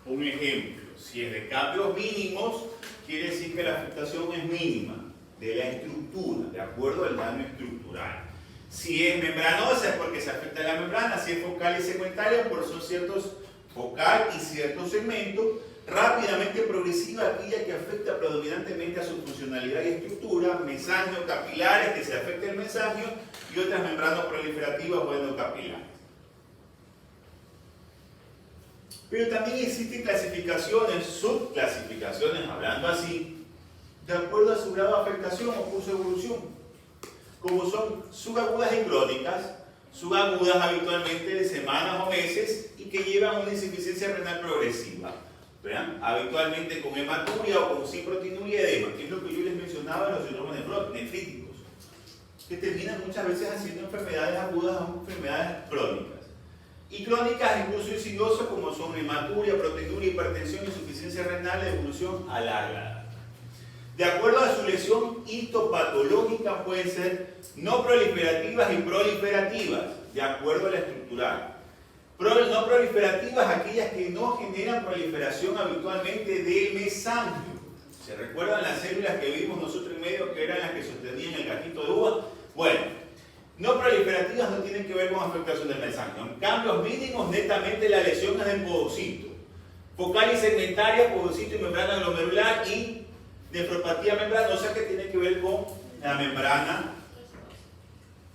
Un ejemplo, si es de cambios mínimos, quiere decir que la afectación es mínima de la estructura, de acuerdo al daño estructural. Si es membranosa es porque se afecta la membrana, si es focal y segmentaria, pues son ciertos focal y ciertos segmentos. Rápidamente progresiva, aquella que afecta predominantemente a su funcionalidad y estructura, mesangios capilares, que se afecta el mesangio, y otras membranas proliferativas o endocapilares. Pero también existen clasificaciones, subclasificaciones, hablando así, de acuerdo a su grado de afectación o curso de evolución, como son subagudas y crónicas, subagudas habitualmente de semanas o meses y que llevan una insuficiencia renal progresiva. ¿Vean? Habitualmente con hematuria o con sin proteinuria y edema, que es lo que yo les mencionaba en los síndromes nefríticos, que terminan muchas veces haciendo enfermedades agudas o enfermedades crónicas. Y crónicas incluso insidiosas como son hematuria, proteinuria, hipertensión, insuficiencia renal de evolución alargada. De acuerdo a su lesión histopatológica pueden ser no proliferativas y proliferativas, de acuerdo a la estructural. No proliferativas, aquellas que no generan proliferación habitualmente del mesangio. ¿Se recuerdan las células que vimos nosotros en medio que eran las que sostenían el cajito de uva? Bueno, no proliferativas no tienen que ver con afectación del mesangio. En cambios mínimos, netamente la lesión es del podocito. Focal y segmentaria, podocito y membrana glomerular, y nefropatía membranosa que tiene que ver con la membrana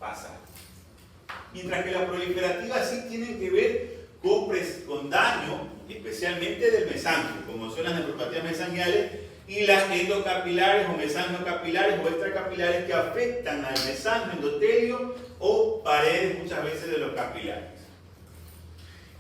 basal. Mientras que las proliferativas sí tienen que ver con daño, especialmente del mesangio, como son las nefropatías mesangiales y las endocapilares o mesangiocapilares o extracapilares que afectan al mesangio, endotelio o paredes muchas veces de los capilares.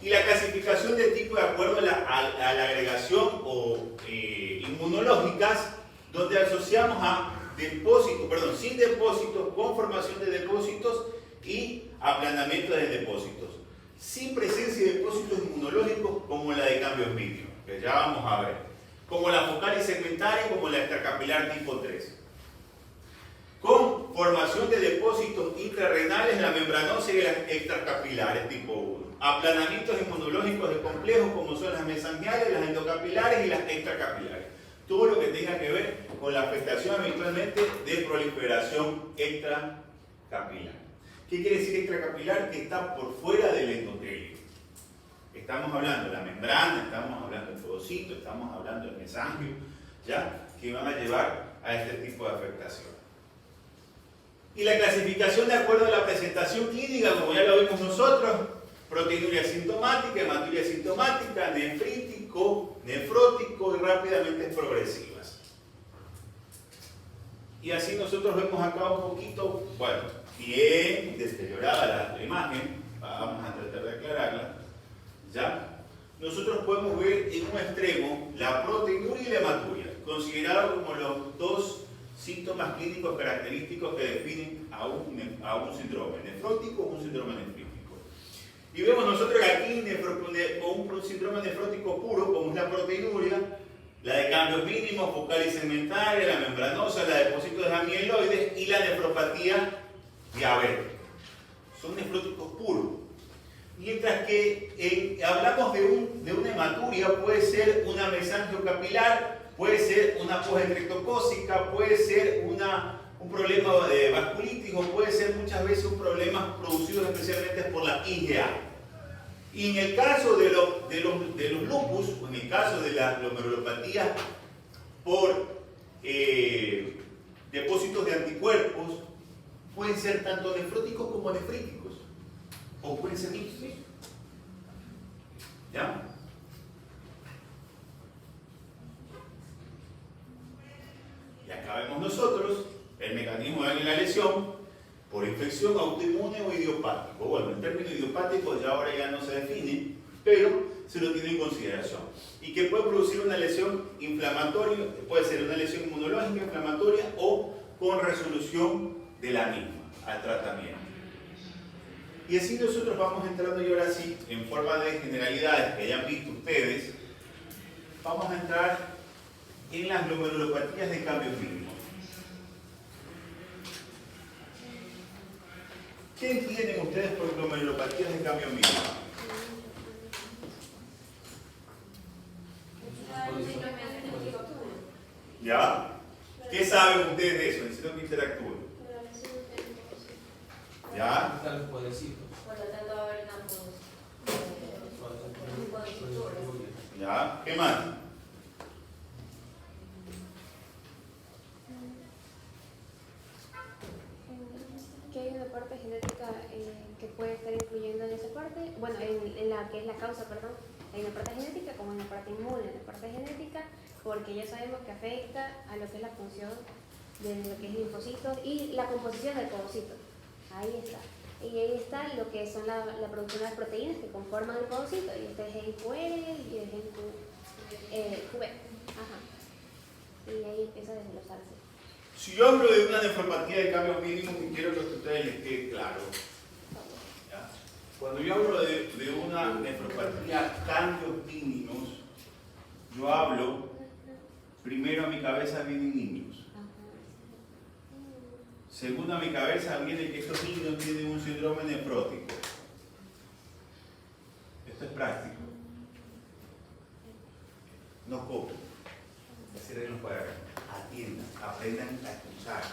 Y la clasificación de tipo de acuerdo a la agregación o inmunológicas, donde asociamos a depósitos, sin depósitos, con formación de depósitos y aplanamiento de depósitos, sin presencia de depósitos inmunológicos como la de cambios mínimos, que ya vamos a ver, como la focal y segmentaria, como la extracapilar tipo 3. Con formación de depósitos intrarrenales, la membranosa y las extracapilares tipo 1. Aplanamientos inmunológicos de complejos como son las mesangiales, las endocapilares y las extracapilares. Todo lo que tenga que ver con la afectación habitualmente de proliferación extracapilar. ¿Qué quiere decir extracapilar? Que está por fuera del endotelio. Estamos hablando de la membrana, estamos hablando del podocito, estamos hablando del mesangio, ¿ya? Que van a llevar a este tipo de afectación. Y la clasificación de acuerdo a la presentación clínica, como ya lo vimos nosotros, proteinuria sintomática, hematuria sintomática, nefrítico, nefrótico y rápidamente progresivas. Y así nosotros vemos acá un poquito, bueno, bien deteriorada la imagen, vamos a tratar de aclararla, ¿ya? Nosotros podemos ver en un extremo la proteinuria y la hematuria, considerados como los dos síntomas clínicos característicos que definen a un síndrome nefrótico o un síndrome nefrítico. Y vemos nosotros aquí un síndrome nefrótico puro, como es la proteinuria, la de cambios mínimos, focal y segmentaria, la membranosa, la de depósitos de amieloides y la nefropatía diabética. Son nefróticos puros. Mientras que hablamos de una hematuria, puede ser una mesangiocapilar, puede ser una postestreptocócica, puede ser un problema de vasculitis o puede ser muchas veces un problema producido especialmente por la IgA. Y en el caso de los lupus, o en el caso de las glomerulopatías por depósitos de anticuerpos, pueden ser tanto nefróticos como nefríticos. o pueden ser mixtos. ¿Ya? Y acá vemos nosotros el mecanismo de la lesión por infección autoinmune o idiopático. Bueno, el término idiopático ya ahora ya no se define, pero se lo tiene en consideración. Y que puede producir una lesión inflamatoria, puede ser una lesión inmunológica inflamatoria o con resolución de la misma al tratamiento. Y así nosotros vamos entrando, y ahora sí, en forma de generalidades que hayan visto ustedes, vamos a entrar en las glomerulopatías de cambios mínimos. ¿Qué entienden ustedes por glomerulopatías de cambios mínimos? ¿Ya? ¿Qué saben ustedes de eso? Necesito que interactúen. ¿Ya? Por lo tanto, va a haber campos de ¿Ya? ¿Qué más? Que hay una parte genética que puede estar influyendo en esa parte, bueno, en la que es la causa, perdón. Hay una parte genética como en la parte inmune, en la parte genética, porque ya sabemos que afecta a lo que es la función de lo que es linfocitos y la composición del podocito. Ahí está. Y ahí está lo que son la producción de las proteínas que conforman el podocito. Y este es el QR y el gen QB. Ajá. Y ahí empieza a desglosarse. Si yo hablo de una nefropatía de cambios mínimos, quiero que a ustedes les quede claro. ¿Ya? Cuando yo hablo de una nefropatía cambios mínimos, yo hablo, primero a mi cabeza vienen niños. Segundo a mi cabeza viene que estos niños tienen un síndrome nefrótico. Esto es práctico. No copien. Cierren los cuadernos. Atiendan, aprendan a escuchar.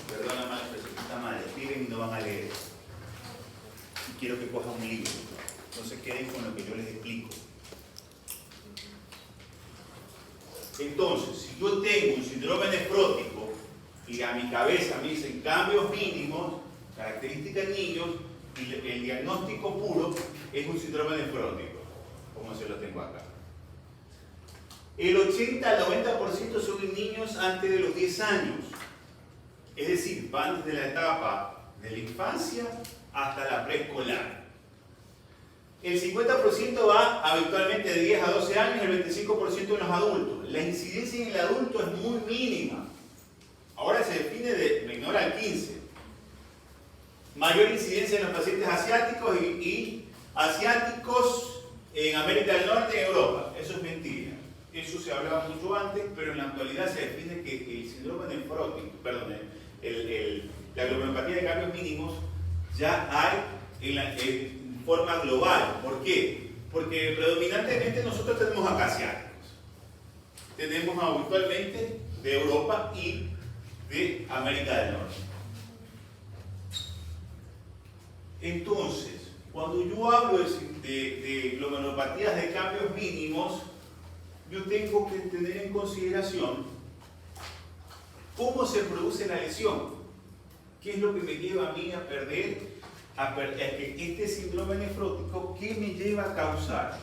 Perdona más, pero se está mal, escriben y no van a leer. Y quiero que cojan un libro. No se queden con lo que yo les explico. Entonces, si yo tengo un síndrome nefrótico y a mi cabeza me dicen cambios mínimos, características en niños, y el diagnóstico puro es un síndrome nefrótico, como se lo tengo acá. El 80 al 90% son en niños antes de los 10 años. Es decir, van desde la etapa de la infancia hasta la preescolar. El 50% va habitualmente de 10 a 12 años y el 25% en los adultos. La incidencia en el adulto es muy mínima. Ahora se define de menor al 15. Mayor incidencia en los pacientes asiáticos y asiáticos en América del Norte y Europa. Eso es mentira. Eso se hablaba mucho antes, pero en la actualidad se define que el síndrome nefrótico, perdón, la glomerulopatía de cambios mínimos ya hay en forma global. ¿Por qué? Porque predominantemente nosotros tenemos acá asiáticos. Tenemos habitualmente de Europa y de América del Norte. Entonces, cuando yo hablo de glomerulopatías de cambios mínimos, yo tengo que tener en consideración cómo se produce la lesión. ¿Qué es lo que me lleva a mí a perder, este síndrome nefrótico? ¿Qué me lleva a causar?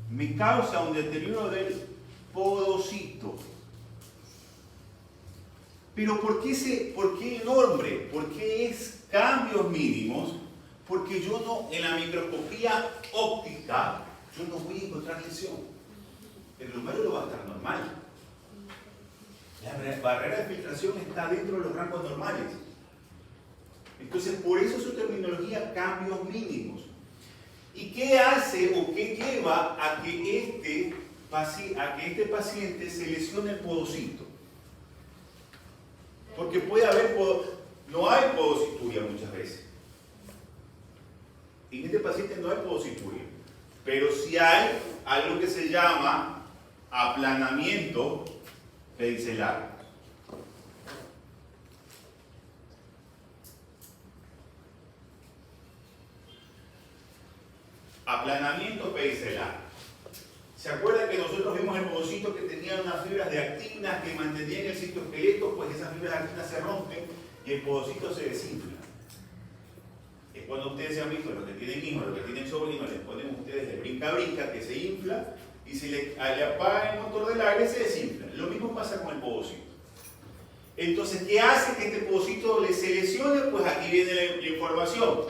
Me causa un deterioro del podocito. Pero ¿por qué el nombre? ¿Por qué es cambios mínimos? Porque yo no, en la microscopía óptica, yo no voy a encontrar lesión. El glomérulo va a estar normal. La barrera de filtración está dentro de los rangos normales. Entonces, por eso su terminología, cambios mínimos. ¿Y qué hace o qué lleva a que este paciente se lesione el podocito? Porque puede haber, no hay podocituria muchas veces. En este paciente no hay podocituria, pero sí hay algo que se llama aplanamiento pedicelar. Aplanamiento pedicelar. ¿Se acuerdan que nosotros vimos el podocito que tenía unas fibras de actinas que mantenían el citoesqueleto? Pues esas fibras de actinas se rompen y el podocito se desinfla. cuando ustedes se han visto, los que tienen hijos, los que tienen sobrinos, les ponen ustedes el brinca-brinca que se infla y si le apagan el motor del aire se desinfla. Lo mismo pasa con el pocito. Entonces, ¿qué hace que este pocito se lesione? Pues aquí viene la información.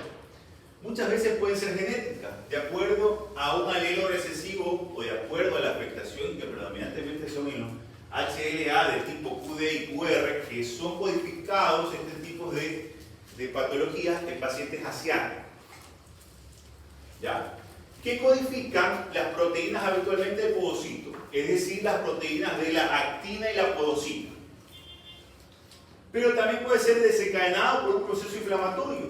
Muchas veces pueden ser genéticas, de acuerdo a un alelo recesivo o de acuerdo a la afectación que predominantemente son en los HLA de tipo QD y QR, que son codificados este tipo de patologías en pacientes asiáticos. ¿Ya? ¿Qué codifican las proteínas habitualmente del podocito? Es decir, las proteínas de la actina y la podocina. Pero también puede ser desencadenado por un proceso inflamatorio,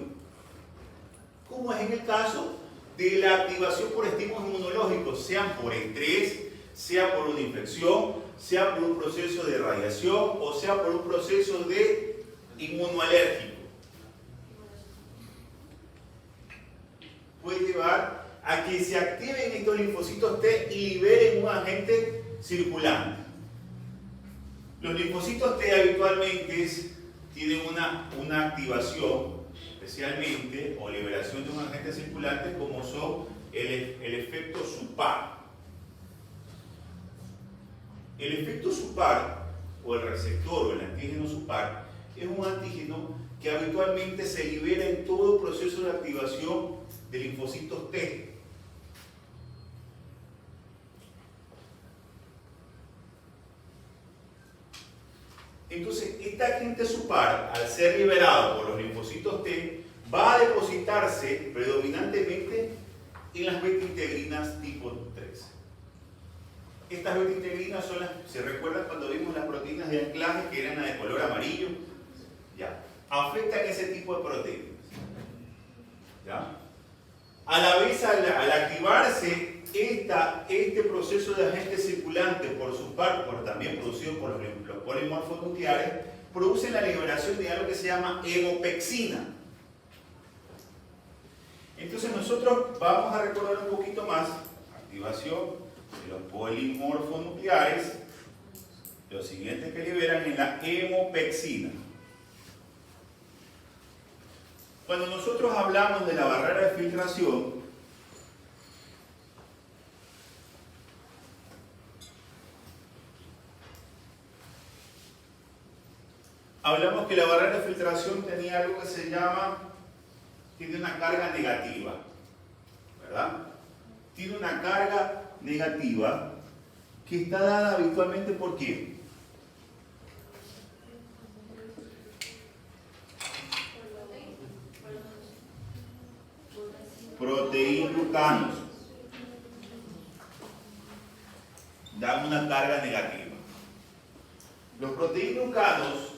como es en el caso de la activación por estímulos inmunológicos, sean por estrés, sea por una infección, sea por un proceso de radiación o sea por un proceso de inmunoalérgico. Puede llevar a que se activen estos linfocitos T y liberen un agente circulante. Los linfocitos T habitualmente tienen una activación especialmente o liberación de un agente circulante como son el efecto SUPAR. El efecto SUPAR o el receptor o el antígeno SUPAR es un antígeno que habitualmente se libera en todo proceso de activación de linfocitos T. Entonces, este agente SUPAR, al ser liberado por los linfocitos T, va a depositarse predominantemente en las beta-integrinas tipo 3. Estas beta-integrinas son las, ¿se recuerdan cuando vimos las proteínas de anclaje que eran las de color amarillo? Ya, afectan ese tipo de proteínas. ¿Ya? A la vez, al activarse este proceso de agente circulante por SUPAR, también producido por los polimorfos nucleares, produce la liberación de algo que se llama hemopexina. Entonces nosotros vamos a recordar un poquito más activación de los polimorfos nucleares. Lo siguiente que liberan es la hemopexina. Cuando nosotros hablamos de la barrera de filtración, hablamos que la barrera de filtración tenía algo que se llama, tiene una carga negativa, ¿verdad? Tiene una carga negativa que está dada habitualmente ¿por quién? Proteíglucanos. Dan una carga negativa. Los proteíglucanos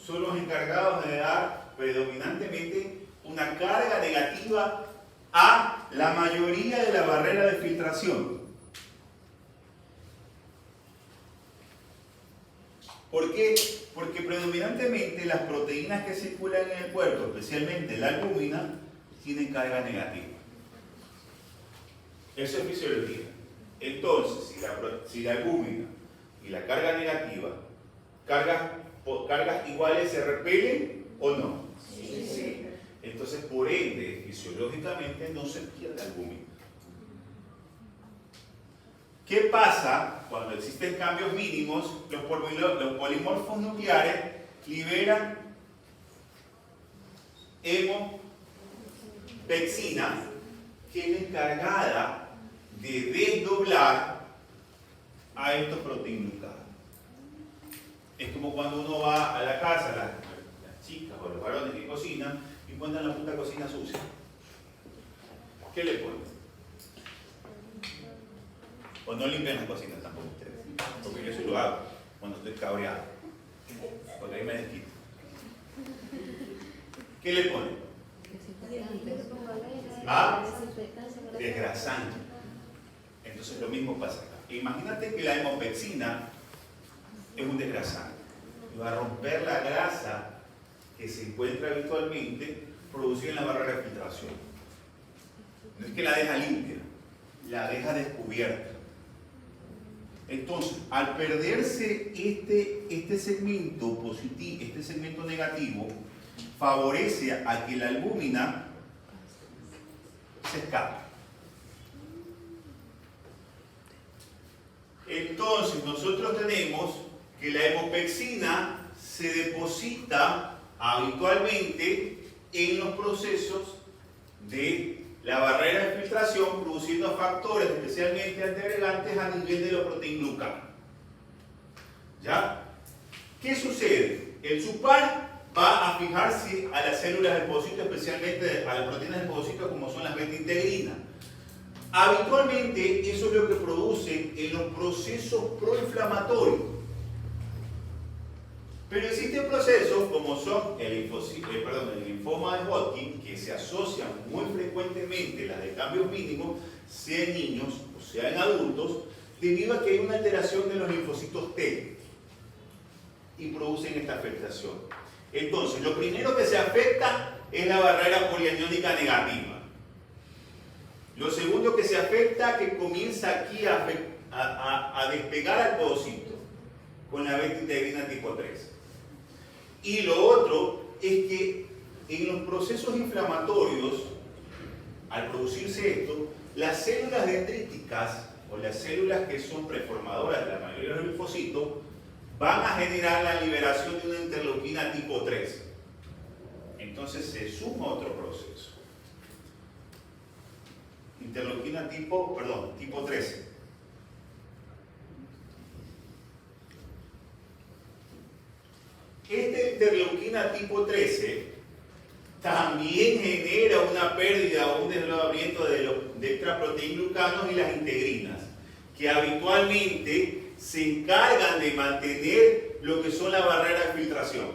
son los encargados de dar predominantemente una carga negativa a la mayoría de la barrera de filtración. ¿Por qué? Porque predominantemente las proteínas que circulan en el cuerpo, especialmente la albúmina, tienen carga negativa. Eso es fisiología. Entonces, si la albúmina y la carga negativa, cargas iguales se repelen o no? Sí. Entonces, por ende, fisiológicamente no se pierde albúmina. ¿Qué pasa cuando existen cambios mínimos? Los polimorfos nucleares liberan hemopexina, que es la encargada de desdoblar a estos proteíglucanos. Es como cuando uno va a la casa, las chicas o los varones que cocinan, y encuentran la puta cocina sucia. ¿Qué le ponen? O no limpian la cocina tampoco ustedes. Porque yo sí lo hago cuando estoy cabreado. Porque ahí me desquito. ¿Qué le ponen? ¿Ah? Desgrasante. Entonces lo mismo pasa acá. Imagínate que la hemopexina es un desgrasante. Y va a romper la grasa que se encuentra habitualmente producida en la barrera de filtración. No es que la deja limpia, la deja descubierta. Entonces, al perderse este segmento positivo, este segmento negativo, favorece a que la albúmina se escapa. Entonces nosotros tenemos que la hemopexina se deposita habitualmente en los procesos de la barrera de filtración, produciendo factores especialmente antiagregantes a nivel de los proteinglucanos. ¿Ya? ¿Qué sucede? El SUPAR va a fijarse a las células del pocito, especialmente a las proteínas del pocito como son las beta-integrinas. Habitualmente eso es lo que produce en los procesos proinflamatorios. Pero existen procesos como son el linfoma de Hodgkin, que se asocian muy frecuentemente las de cambios mínimos, sea en niños o sea en adultos, debido a que hay una alteración de los linfocitos T y producen esta afectación. Entonces, lo primero que se afecta es la barrera polianiónica negativa. Lo segundo que se afecta es que comienza aquí a despegar al pocito con la beta-integrina tipo 3. Y lo otro es que en los procesos inflamatorios, al producirse esto, las células dendríticas o las células que son preformadoras de la mayoría de los linfocitos van a generar la liberación de una interleuquina tipo 3. Entonces se suma otro proceso. Interleuquina tipo 13. Esta interleuquina tipo 13 también genera una pérdida o un desdoblamiento de los tetraproteinglucanos y las integrinas, que habitualmente se encargan de mantener lo que son la barrera de filtración.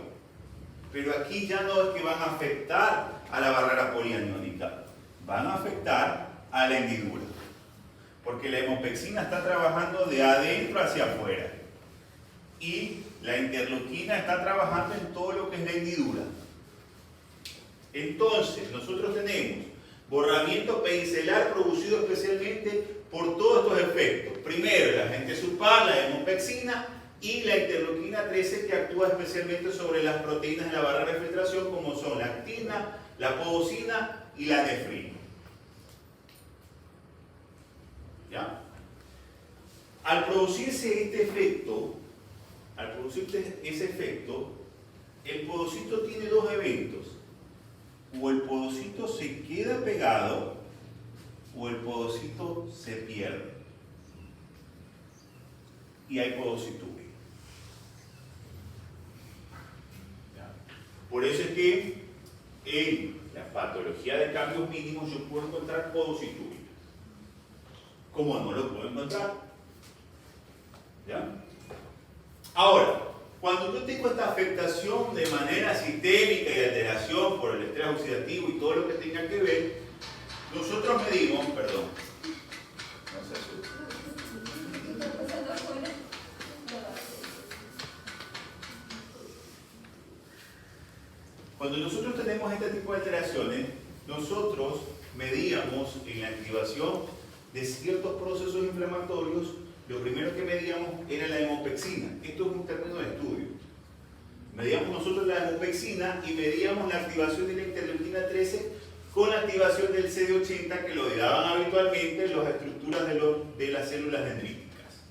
Pero aquí ya no es que van a afectar a la barrera polianiónica, van a afectar a la hendidura. Porque la hemopexina está trabajando de adentro hacia afuera. Y la interleuquina está trabajando en todo lo que es la hendidura. Entonces, nosotros tenemos borramiento pedicelar producido especialmente por todos estos efectos. Primero, el agente SUPAR, la hemopexina y la interleuquina 13, que actúa especialmente sobre las proteínas de la barrera de filtración, como son la actina, la podocina y la nefrina. ¿Ya? Al producirse este efecto, el podocito tiene dos eventos. O el podocito se queda pegado o el podocito se pierde. Y hay podocituria. Por eso es que en la patología de cambios mínimos yo puedo encontrar podocituria. ¿Cómo no lo puedo encontrar? ¿Ya? Ahora, cuando yo tengo esta afectación de manera sistémica y alteración por el estrés oxidativo y todo lo que tenga que ver, nosotros medimos, perdón, no se asuste. Cuando nosotros tenemos este tipo de alteraciones, nosotros medíamos en la activación de ciertos procesos inflamatorios. Lo primero que medíamos era la hemopexina. Esto es un término de estudio. Medíamos nosotros la hemopexina y medíamos la activación de la interleuquina 13 con la activación del CD80, que lo daban habitualmente las estructuras de las células dendríticas.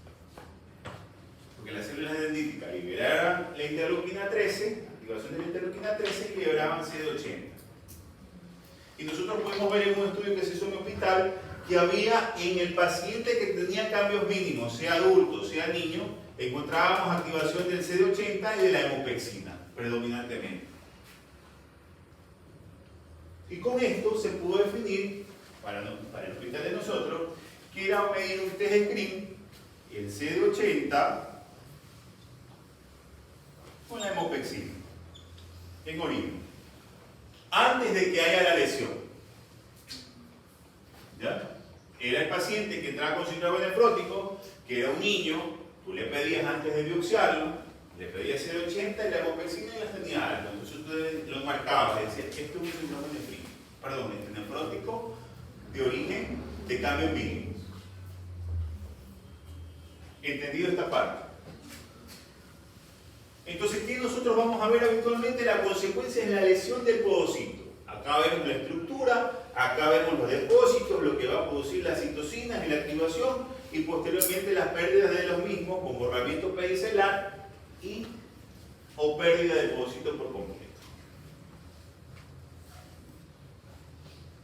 Porque las células dendríticas liberaban la interleuquina 13, activación de la interleuquina 13, y liberaban CD80. Y nosotros podemos ver en un estudio que se hizo en el hospital que había en el paciente que tenía cambios mínimos, sea adulto, sea niño, encontrábamos activación del CD80 y de la hemopexina, predominantemente. Y con esto se pudo definir, para el hospital de nosotros, que era medir un test screen, el CD80 con la hemopexina, en orina, antes de que haya la lesión. ¿Ya? Era el paciente que entraba con síndrome nefrótico, que era un niño, tú le pedías antes de biopsiarlo, le pedías CD80 y la hemopexina y las tenía altas. Entonces tú lo marcabas y decías, esto es un síndrome nefrótico de origen de cambios mínimos. ¿Entendido esta parte? Entonces, ¿qué nosotros vamos a ver habitualmente? La consecuencia es la lesión del podocito. Acá vemos la estructura, Acá vemos los depósitos, lo que va a producir las citocinas y la activación, y posteriormente las pérdidas de los mismos con borramiento pedicelar y o pérdida de depósito por completo.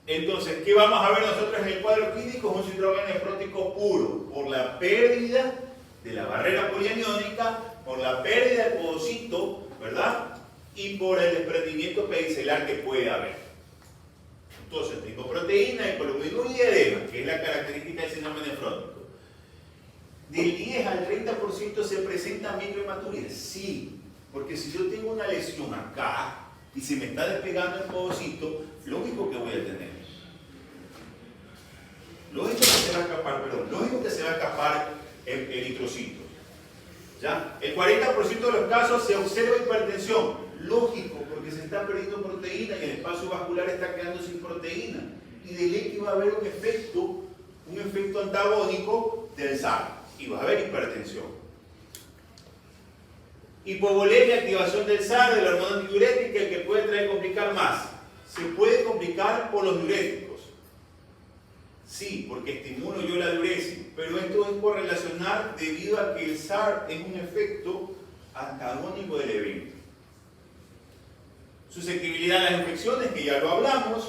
Entonces, ¿qué vamos a ver nosotros en el cuadro clínico? Un síndrome nefrótico puro, por la pérdida de la barrera polianiónica, por la pérdida del podocito, ¿verdad? Y por el desprendimiento pedicelar que puede haber. Entonces, lipoproteína, hipogluminuria y edema, que es la característica del síndrome nefrótico. Del 10 al 30% se presenta microhematuria. Sí, porque si yo tengo una lesión acá y se me está despegando el podocito, lógico que voy a tener. Lógico que se va a escapar el eritrocito. ¿Ya? El 40% de los casos se observa hipertensión. Lógico, porque se está perdiendo proteína y el espacio vascular está quedando sin proteína. Y de ley que va a haber un efecto antagónico del SAR. Y va a haber hipertensión. Hipovolemia, activación del SAR, de la hormona antidiurética, el que puede complicar más. Se puede complicar por los diuréticos. Sí, porque estimulo yo la diuresis, pero esto es correlacionar debido a que el SAR es un efecto antagónico del evento. Susceptibilidad a las infecciones, que ya lo hablamos,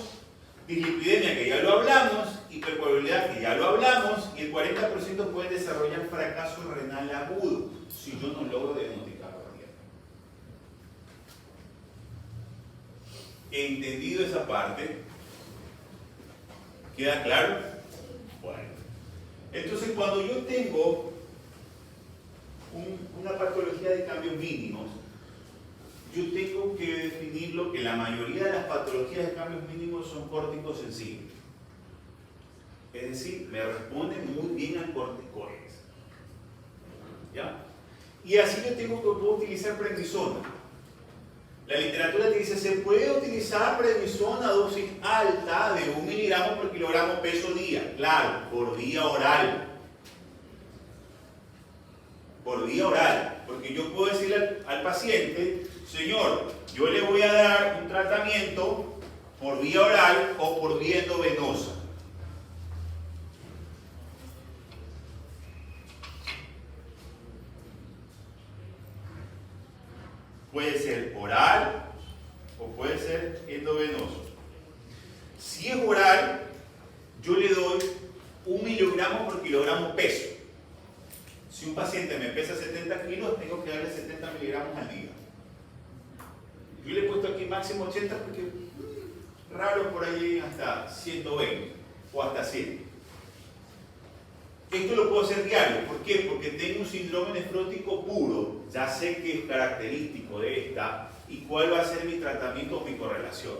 dislipidemia, que ya lo hablamos, hipercoagulabilidad, que ya lo hablamos, y el 40% puede desarrollar fracaso renal agudo si yo no logro diagnosticar bien. ¿Entendido esa parte? ¿Queda claro? Bueno. Entonces, cuando yo tengo una patología de cambios mínimos, yo tengo que definir lo que la mayoría de las patologías de cambios mínimos son córticos sensibles. Es decir, me responden muy bien a corticoides. ¿Ya? Y así yo puedo utilizar prednisona. La literatura te dice, se puede utilizar prednisona a dosis alta de 1 miligramo por kilogramo peso día. Claro, por vía oral. Por vía oral. Porque yo puedo decirle al paciente, señor, yo le voy a dar un tratamiento por vía oral o por vía endovenosa. Puede ser oral o puede ser endovenoso. Si es oral, yo le doy 1 miligramo por kilogramo peso. Si un paciente me pesa 70 kilos, tengo que darle 70 miligramos al día. Yo le he puesto aquí máximo 80 porque raro por ahí hasta 120 o hasta 100. Esto lo puedo hacer diario. ¿Por qué? Porque tengo un síndrome nefrótico puro. Ya sé qué es característico de esta y cuál va a ser mi tratamiento o mi correlación.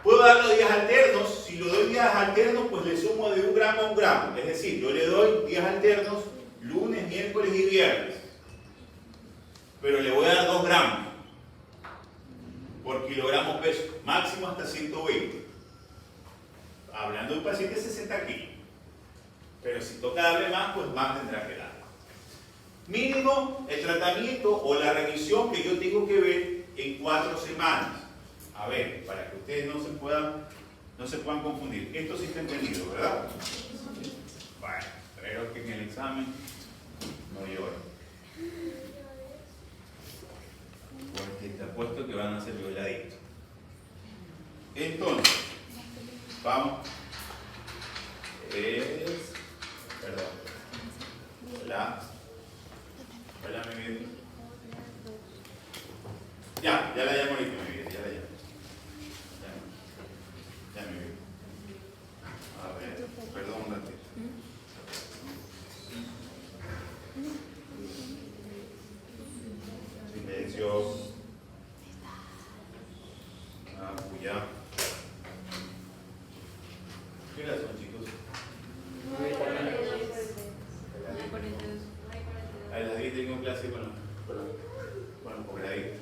Puedo darlo días alternos. Si lo doy días alternos, pues le sumo de 1 gramo a 1 gramo. Es decir, yo le doy días alternos lunes, miércoles y viernes. Pero le voy a dar 2 gramos por kilogramo peso. Máximo hasta 120. Hablando de un paciente de 60 kilos. Pero si toca darle más, pues más tendrá que dar. Mínimo el tratamiento o la revisión que yo tengo que ver en 4 semanas. A ver, para que ustedes no se puedan confundir. Esto sí está entendido, ¿verdad? Bueno, espero que en el examen no lloren. Porque te apuesto que van a ser violaditos. Entonces, vamos. Perdón. Hola. Hola, mi vida. Ya la llamo ahorita, mi vida, ya la llamo. Ya, mi vida. A ver, perdón un ratito. Silencio. Ya. ¿Qué horas son, chicos? A las 10 tengo clase con los graditos.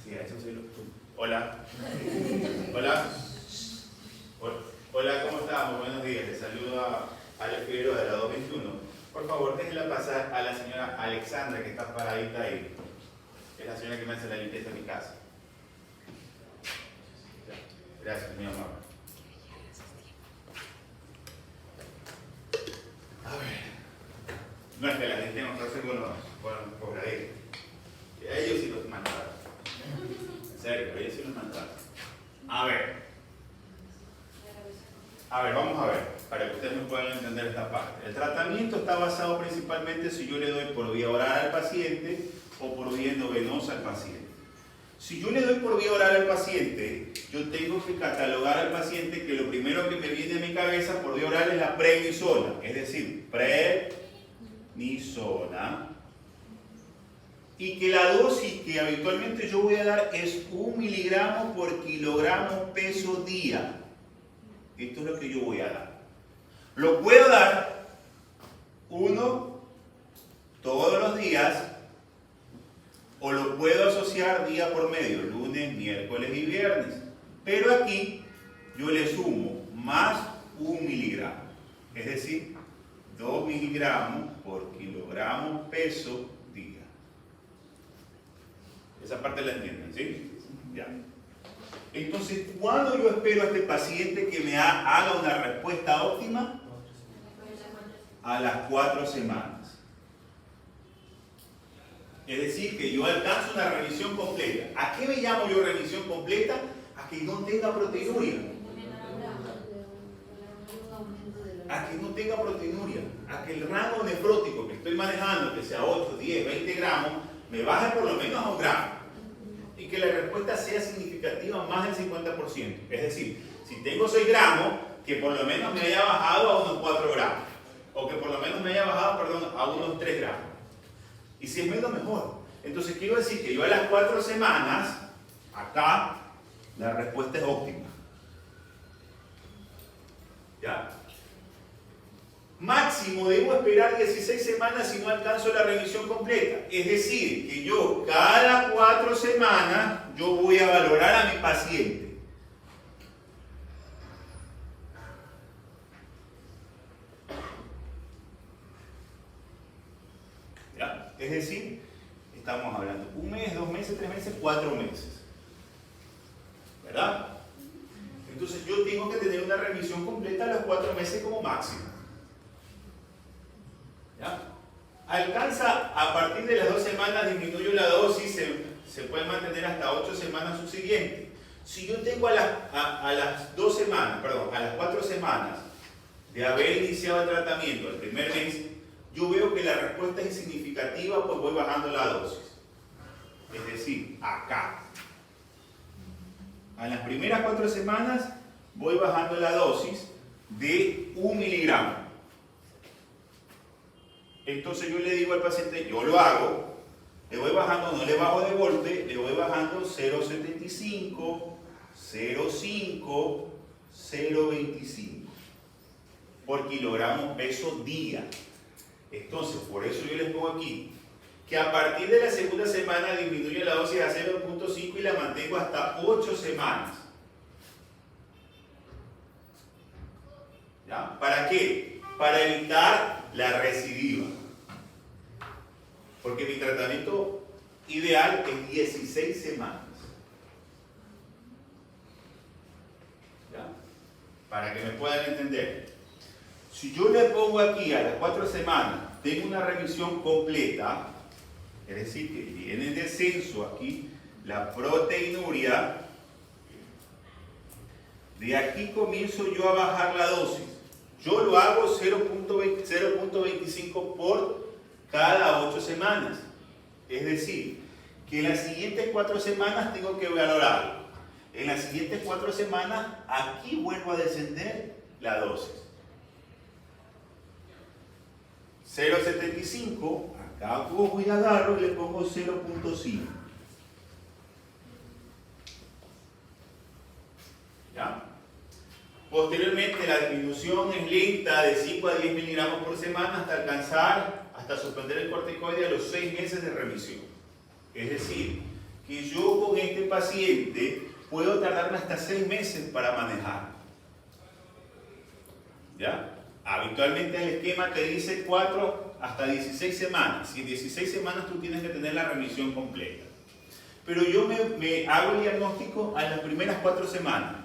Sí, a eso soy lo. Hola. Hola. Hola, ¿cómo estamos? Buenos días. Les saludo a Alex Figueroa de la 221. Por favor, déjenla pasar a la señora Alexandra, que está paradita ahí. Es la señora que me hace la limpieza en mi casa. Gracias, mi amor. A ver. No es que la gente no hace con los posgrados. A ellos sí los mandaron. En serio, a ellos sí los mandaron. A ver, vamos a ver, para que ustedes me puedan entender esta parte. El tratamiento está basado principalmente si yo le doy por vía oral al paciente o por vía endovenosa al paciente. Si yo le doy por vía oral al paciente, yo tengo que catalogar al paciente que lo primero que me viene a mi cabeza por vía oral es la prednisona, es decir, prednisona, y que la dosis que habitualmente yo voy a dar es 1 miligramo por kilogramo peso día. Esto es lo que yo voy a dar. Lo puedo dar 1 todos los días o lo puedo asociar día por medio, lunes, miércoles y viernes. Pero aquí yo le sumo más 1 miligramo, es decir, 2 miligramos por kilogramo peso día. Esa parte la entienden, ¿sí? Ya. Entonces, ¿cuándo yo espero a este paciente que me haga una respuesta óptima? A las 4 semanas. Es decir, que yo alcanzo una remisión completa. ¿A qué me llamo yo remisión completa? A que no tenga proteinuria. A que no tenga proteinuria. A que el rango nefrótico que estoy manejando, que sea 8, 10, 20 gramos, me baje por lo menos a 1 gramo. Y que la respuesta sea significativa más del 50%. Es decir, si tengo 6 gramos, que por lo menos me haya bajado a unos 4 gramos. O que por lo menos me haya bajado, perdón, a unos 3 gramos. Y si es menos, mejor. Entonces quiero decir que yo a las 4 semanas, acá, la respuesta es óptima. ¿Ya? Máximo debo esperar 16 semanas si no alcanzo la remisión completa. Es decir, que yo cada 4 semanas yo voy a valorar a mi paciente. ¿Ya? Es decir, estamos hablando 1 mes, 2 meses, 3 meses, 4 meses. ¿Verdad? Entonces yo tengo que tener una remisión completa a los 4 meses como máximo. ¿Ya? Alcanza a partir de las 2 semanas, disminuyo la dosis, se puede mantener hasta 8 semanas subsiguientes. Si yo tengo a las 2 semanas, perdón, a las 4 semanas de haber iniciado el tratamiento, el primer mes, yo veo que la respuesta es insignificativa, pues voy bajando la dosis. Es decir, acá. A las primeras 4 semanas voy bajando la dosis de 1 miligramo. Entonces yo le digo al paciente, yo lo hago, le voy bajando, no le bajo de golpe, le voy bajando 0,75, 0,5, 0,25 por kilogramo peso día. Entonces, por eso yo les pongo aquí que a partir de la segunda semana disminuyo la dosis a 0,5 y la mantengo hasta 8 semanas. ¿Ya? ¿Para qué? Para evitar la recidiva. Porque mi tratamiento ideal es 16 semanas. ¿Ya? Para que me puedan entender. Si yo le pongo aquí a las 4 semanas, tengo una remisión completa, es decir, que viene en descenso aquí la proteinuria, de aquí comienzo yo a bajar la dosis. Yo lo hago 0,25 por cada 8 semanas. Es decir, que en las siguientes 4 semanas tengo que valorarlo. En las siguientes 4 semanas, aquí vuelvo a descender la dosis. 0,75, acá cojo y agarro y le pongo 0,5. ¿Ya? Posteriormente la disminución es lenta de 5 a 10 miligramos por semana hasta alcanzar, hasta suspender el corticoide a los 6 meses de remisión. Es decir, que yo con este paciente puedo tardarme hasta 6 meses para manejar. ¿Ya? Habitualmente el esquema te dice 4 hasta 16 semanas. Y en 16 semanas tú tienes que tener la remisión completa. Pero yo me hago el diagnóstico a las primeras 4 semanas.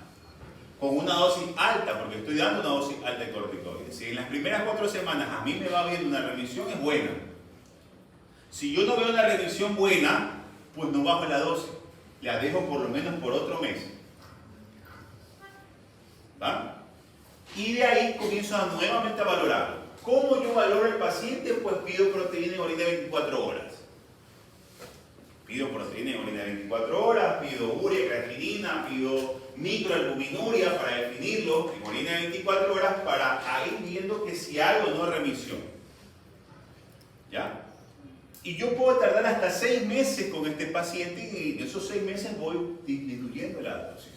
con una dosis alta, porque estoy dando una dosis alta de corticoides. Si en las primeras 4 semanas a mí me va bien una remisión, es buena. Si yo no veo una remisión buena, pues no bajo la dosis. La dejo por lo menos por otro mes. ¿Va? Y de ahí comienzo nuevamente a valorarlo. ¿Cómo yo valoro al paciente? Pues pido proteína en orina de 24 horas. Pido proteína en orina de 24 horas, pido urea, creatinina, pido microalbuminuria para definirlo en orina de 24 horas para ir viendo que si algo no es remisión. ¿Ya? Y yo puedo tardar hasta 6 meses con este paciente y en esos 6 meses voy disminuyendo la dosis.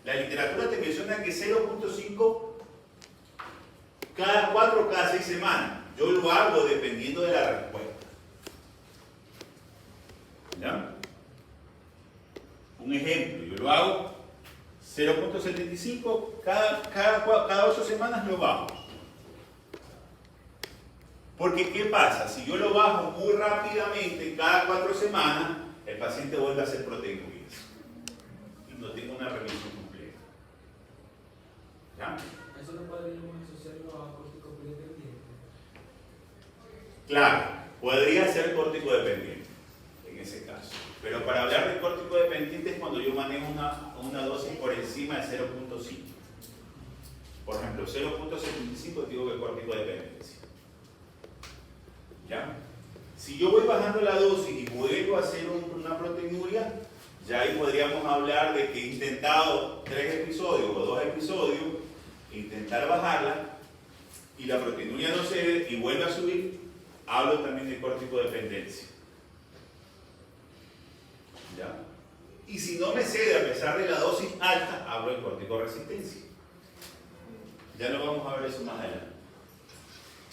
La literatura te menciona que 0.5 cada 4 o cada 6 semanas. Yo lo hago dependiendo de la respuesta. ¿Ya? Un ejemplo, yo lo hago 0.75, cada 8 semanas lo bajo. Porque ¿qué pasa? Si yo lo bajo muy rápidamente, cada 4 semanas, el paciente vuelve a hacer proteínas y no tengo una remisión completa. ¿Ya? ¿Eso no podríamos asociarlo a córtico dependiente? Claro, podría ser córtico dependiente en ese caso. Pero para hablar de córtico dependiente es cuando yo manejo una dosis por encima de 0.5. Por ejemplo, 0.75 digo que es córtico dependencia. ¿Ya? Si yo voy bajando la dosis y vuelvo a hacer una proteinuria, ya ahí podríamos hablar de que he intentado 3 episodios o 2 episodios, intentar bajarla y la proteinuria no cede y vuelve a subir, hablo también de córtico dependencia. ¿Ya? Y si no me cede a pesar de la dosis alta, hablo de córtico resistencia. Ya lo vamos a ver eso más adelante.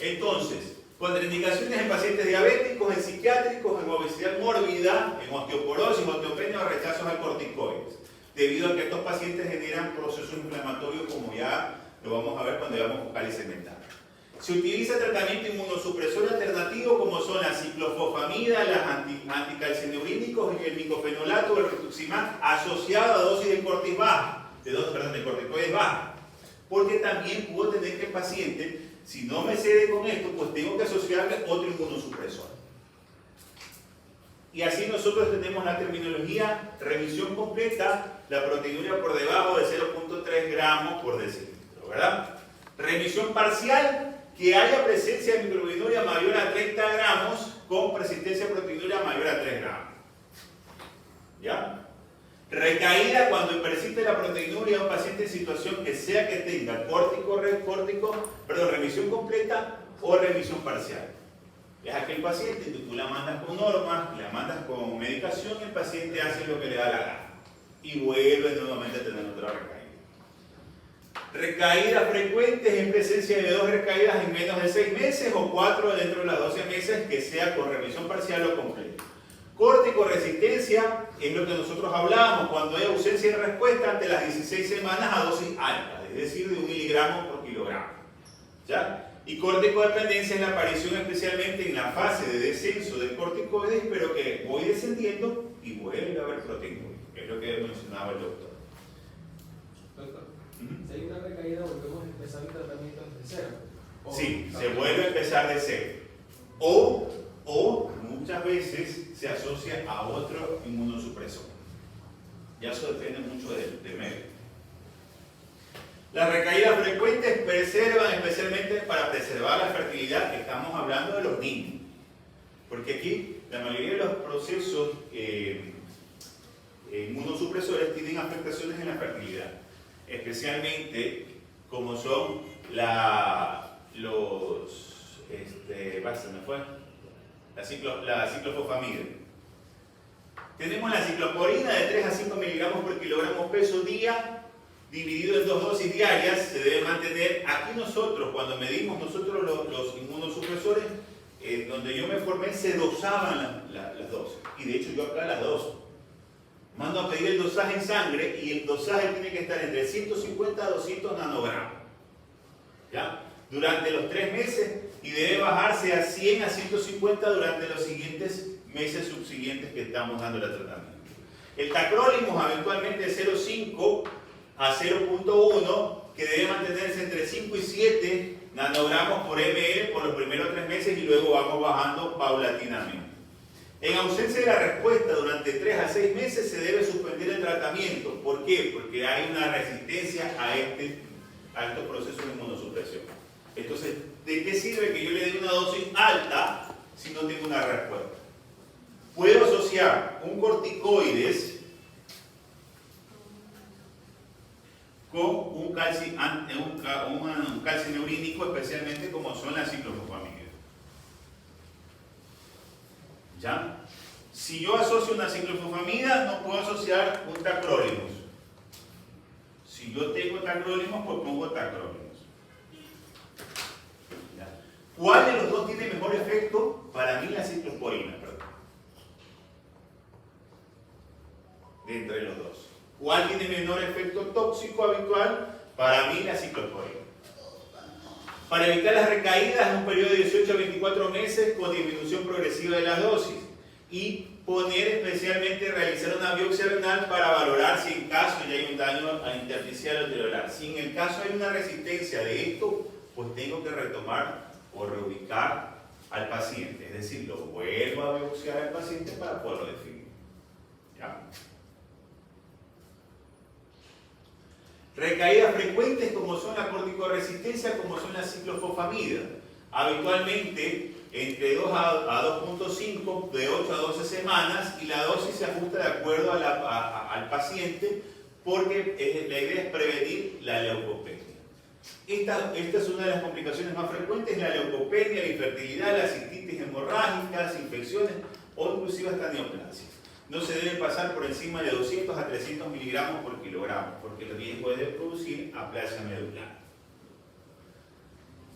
Entonces, contraindicaciones en pacientes diabéticos, en psiquiátricos, en obesidad mórbida, en osteoporosis, osteopenia o rechazos al corticoides, debido a que estos pacientes generan procesos inflamatorios como ya lo vamos a ver cuando veamos focal y segmental. Se utiliza tratamiento inmunosupresor alternativo como son la ciclofosfamida, los anticalcinurínicos y el micofenolato o el rituximab asociado a dosis de cortis baja, de corticoides baja. Porque también puedo tener que el paciente, si no me cede con esto, pues tengo que asociarle otro inmunosupresor. Y así nosotros tenemos la terminología remisión completa, la proteinuria por debajo de 0.3 gramos por decilitro, ¿verdad? Remisión parcial, que haya presencia de microalbuminuria mayor a 30 gramos con persistencia de proteinuria mayor a 3 gramos. ¿Ya? Recaída cuando persiste la proteinuria a un paciente en situación que sea que tenga remisión completa o remisión parcial. Es aquel paciente que tú la mandas con normas, la mandas con medicación y el paciente hace lo que le da la gana y vuelve nuevamente a tener otra recaída. Recaídas frecuentes en presencia de 2 recaídas en menos de 6 meses o 4 dentro de las 12 meses que sea con remisión parcial o completa. Córtico resistencia es lo que nosotros hablábamos cuando hay ausencia de respuesta ante las 16 semanas a dosis alta, es decir, de 1 miligramo por kilogramo. ¿Ya? Y córtico dependencia es la aparición especialmente en la fase de descenso del corticoides, pero que voy descendiendo y vuelve a haber proteinuria, que es lo que mencionaba el doctor. Doctor, si hay una recaída, volvemos a empezar el tratamiento desde cero. Sí, se vuelve a empezar de cero. O muchas veces se asocia a otro inmunosupresor. Ya eso depende mucho del médico. Las recaídas frecuentes preservan especialmente para preservar la fertilidad, estamos hablando de los niños. Porque aquí la mayoría de los procesos inmunosupresores tienen afectaciones en la fertilidad. Especialmente como son la ciclofosfamida. Tenemos la ciclosporina de 3 a 5 miligramos por kilogramo peso día, dividido en 2 dosis diarias, se debe mantener. Aquí nosotros, cuando medimos nosotros los inmunosupresores, donde yo me formé, se dosaban las dosis. Y de hecho yo acá las doso. Mando a pedir el dosaje en sangre y el dosaje tiene que estar entre 150 a 200 nanogramos. ¿Ya? Durante los 3 meses y debe bajarse a 100 a 150 durante los siguientes meses subsiguientes que estamos dando el tratamiento. El tacrolimus habitualmente de 0,5 a 0.1, que debe mantenerse entre 5 y 7 nanogramos por ml por los primeros 3 meses y luego vamos bajando paulatinamente. En ausencia de la respuesta durante 3 a 6 meses se debe suspender el tratamiento. ¿Por qué? Porque hay una resistencia a estos procesos de inmunosupresión. Entonces, ¿de qué sirve que yo le dé una dosis alta si no tengo una respuesta? Puedo asociar un corticoides con un calcineurínico, especialmente como son las ciclofosfamidas. ¿Ya? Si yo asocio una ciclofosfamida, no puedo asociar un tacrolimus. Si yo tengo tacrolimus, pues pongo tacrolimus. ¿Ya? ¿Cuál de los dos tiene mejor efecto? Para mí la ciclosporina, perdón. De entre los dos. ¿Cuál tiene menor efecto tóxico habitual? Para mí la ciclosporina. Para evitar las recaídas en un periodo de 18 a 24 meses con disminución progresiva de las dosis. Y poner especialmente, realizar una biopsia renal para valorar si en caso ya hay un daño intersticial o alveolar. Si en el caso hay una resistencia de esto, pues tengo que retomar o reubicar al paciente. Es decir, lo vuelvo a biopsiar al paciente para poderlo definir. ¿Ya? Recaídas frecuentes como son la corticoresistencia, como son las ciclofosfamidas. Habitualmente entre 2 a 2.5, de 8 a 12 semanas, y la dosis se ajusta de acuerdo al paciente, porque la idea es prevenir la leucopenia. Esta es una de las complicaciones más frecuentes: la leucopenia, la infertilidad, las cistitis hemorrágicas, infecciones o inclusive hasta neoplasia. No se debe pasar por encima de 200 a 300 miligramos por kilogramo, porque el riesgo es de producir aplasia medular.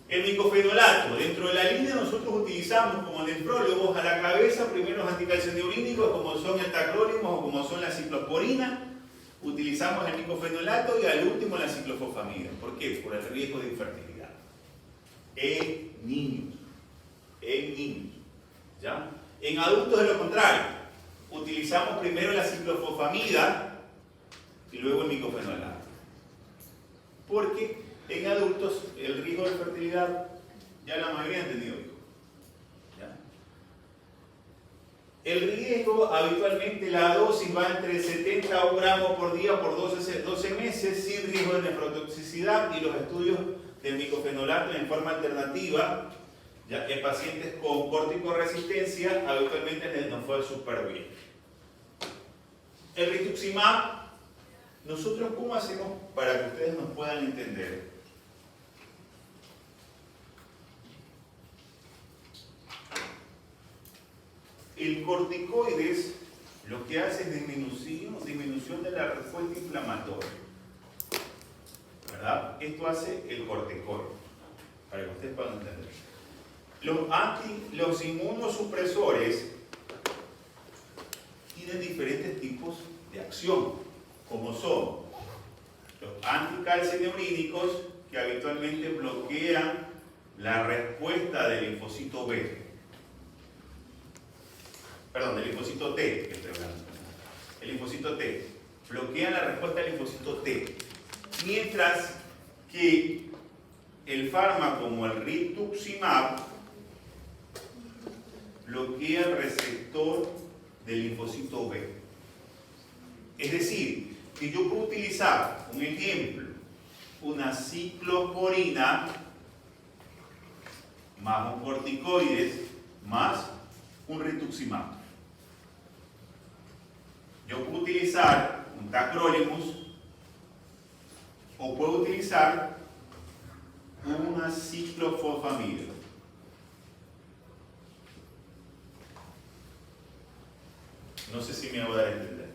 El micofenolato. Dentro de la línea nosotros utilizamos como nefrólogos a la cabeza primero los anticalcineurínicos como son el tacrolimus o como son la ciclosporina. Utilizamos el micofenolato y al último la ciclofosfamida. ¿Por qué? Por el riesgo de infertilidad. En niños. ¿Ya? En adultos es lo contrario. Utilizamos primero la ciclofosfamida y luego el micofenolato. Porque en adultos el riesgo de fertilidad ya la mayoría han tenido hijos. ¿Ya? El riesgo, habitualmente la dosis va entre 70 gramos por día por 12 meses sin riesgo de nefrotoxicidad, y los estudios del micofenolato en forma alternativa, ya que pacientes con corticoresistencia habitualmente nos fue súper bien. El rituximab, nosotros ¿cómo hacemos para que ustedes nos puedan entender? El corticoides lo que hace es disminución de la respuesta inflamatoria, ¿verdad? Esto hace el corticoide, para que ustedes puedan entender. Los inmunosupresores tienen diferentes tipos de acción, como son los anticalcineurínicos, que habitualmente bloquean la respuesta del linfocito B. Perdón, del linfocito T, que estoy hablando. El linfocito T. Bloquean la respuesta del linfocito T. Mientras que el fármaco como el rituximab bloquea el receptor del linfocito B. Es decir, que yo puedo utilizar, un ejemplo, una ciclosporina más un corticoides más un rituximab. Yo puedo utilizar un tacrolimus o puedo utilizar una ciclofosfamida. No sé si me hago dar a entender.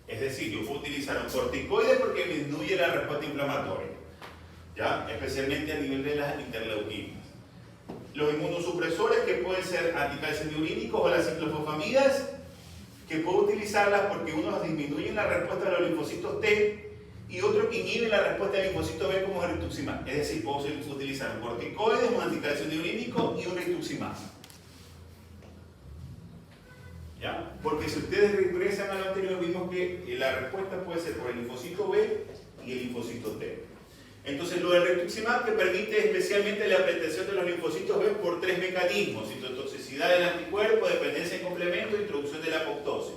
Es decir, yo puedo utilizar un corticoide porque me disminuye la respuesta inflamatoria, ¿ya? Especialmente a nivel de las interleuquinas. Los inmunosupresores, que pueden ser anticalcineurínicos o las ciclofosfamidas, que puedo utilizarlas porque unos disminuyen la respuesta de los linfocitos T y otro que inhibe la respuesta del linfocito B, como es el rituximab. Es decir, puedo utilizar un corticoide, un anticalcineurínico y un rituximab. ¿Ya? Porque si ustedes regresan a lo anterior, vimos que la respuesta puede ser por el linfocito B y el linfocito T. Entonces, lo del rituximab que permite especialmente la apreciación de los linfocitos B por 3 mecanismos: citotoxicidad del anticuerpo, dependencia en complemento e introducción de la apoptosis.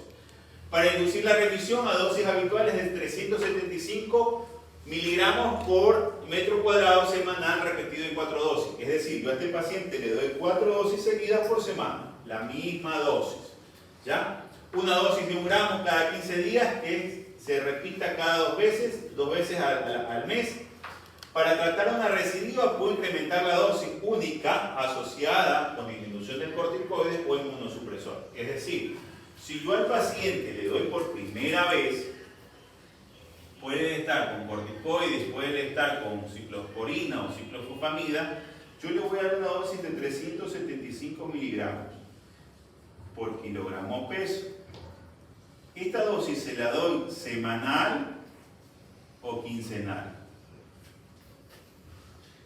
Para inducir la remisión a dosis habituales de 375 miligramos por metro cuadrado semanal repetido en 4 dosis. Es decir, yo a este paciente le doy 4 dosis seguidas por semana, la misma dosis. ¿Ya? Una dosis de 1 gramo cada 15 días que se repita cada 2 veces al mes. Para tratar una recidiva puedo incrementar la dosis única asociada con disminución del corticoide o inmunosupresor. Es decir, si yo al paciente le doy por primera vez, puede estar con corticoides, puede estar con ciclosporina o ciclofosfamida, yo le voy a dar una dosis de 375 miligramos por kilogramo peso. Esta dosis se la doy semanal o quincenal.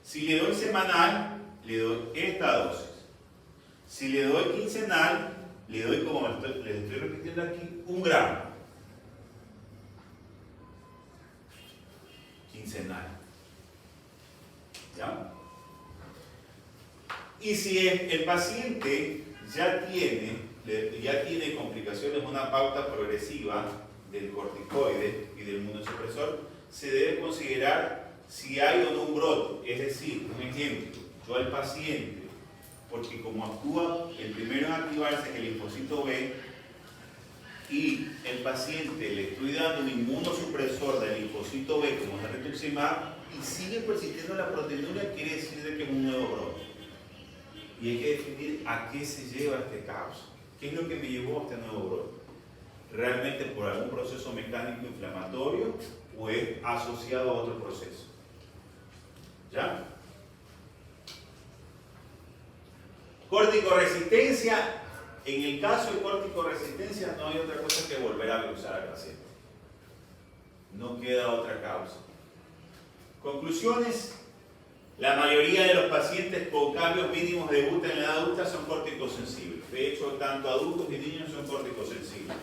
Si le doy semanal, le doy esta dosis. Si le doy quincenal, le doy, como les estoy repitiendo aquí, 1 gramo. Quincenal. ¿Ya? Y si el paciente ya tiene complicaciones, una pauta progresiva del corticoide y del inmunosupresor, se debe considerar si hay o no un brote. Es decir, un ejemplo, yo al paciente, porque como actúa el primero en activarse que el linfocito B, y el paciente le estoy dando un inmunosupresor del linfocito B como es el rituximab y sigue persistiendo la proteinuria, quiere decir que es un nuevo brote. Y hay que definir a qué se lleva este causa. ¿Qué es lo que me llevó a este nuevo brote? ¿Realmente por algún proceso mecánico inflamatorio o es asociado a otro proceso? ¿Ya? Corticoresistencia. En el caso de corticoresistencia no hay otra cosa que volver a biopsiar al paciente. No queda otra causa. Conclusiones. La mayoría de los pacientes con cambios mínimos de gutta en la edad adulta son corticosensibles. De hecho, tanto adultos y niños son corticosensibles.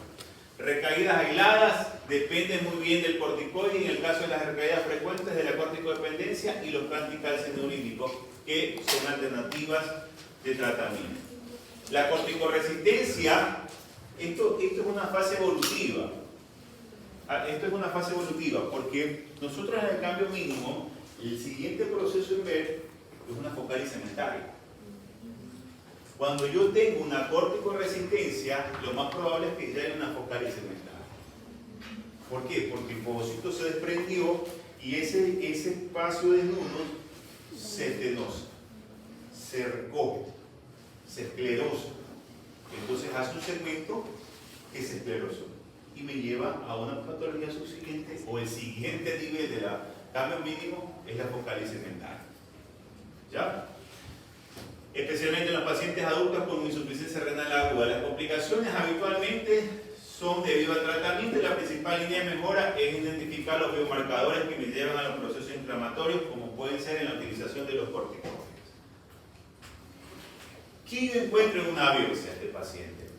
Recaídas aisladas dependen muy bien del corticoide y en el caso de las recaídas frecuentes de la corticodependencia y los anticalcinurínicos, que son alternativas de tratamiento. La corticoresistencia, esto es una fase evolutiva. Esto es una fase evolutiva porque nosotros en el cambio mínimo, el siguiente proceso en ver es una focal cementaria. Cuando yo tengo una corticoresistencia, lo más probable es que ya haya una focal cementaria. ¿Por qué? Porque el povocito se desprendió y ese espacio desnudo se tenosa, se recoge, se esclerosa. Entonces hace un segmento que se esclerosó y me lleva a una patología subsiguiente o el siguiente nivel de la cambio mínimo es la focal cementaria. ¿Ya? Especialmente en los pacientes adultos con insuficiencia renal aguda. Las complicaciones habitualmente son debido al tratamiento y la principal línea de mejora es identificar los biomarcadores que me llevan a los procesos inflamatorios, como pueden ser en la utilización de los corticoides. ¿Qué yo encuentro en una biopsia de este paciente?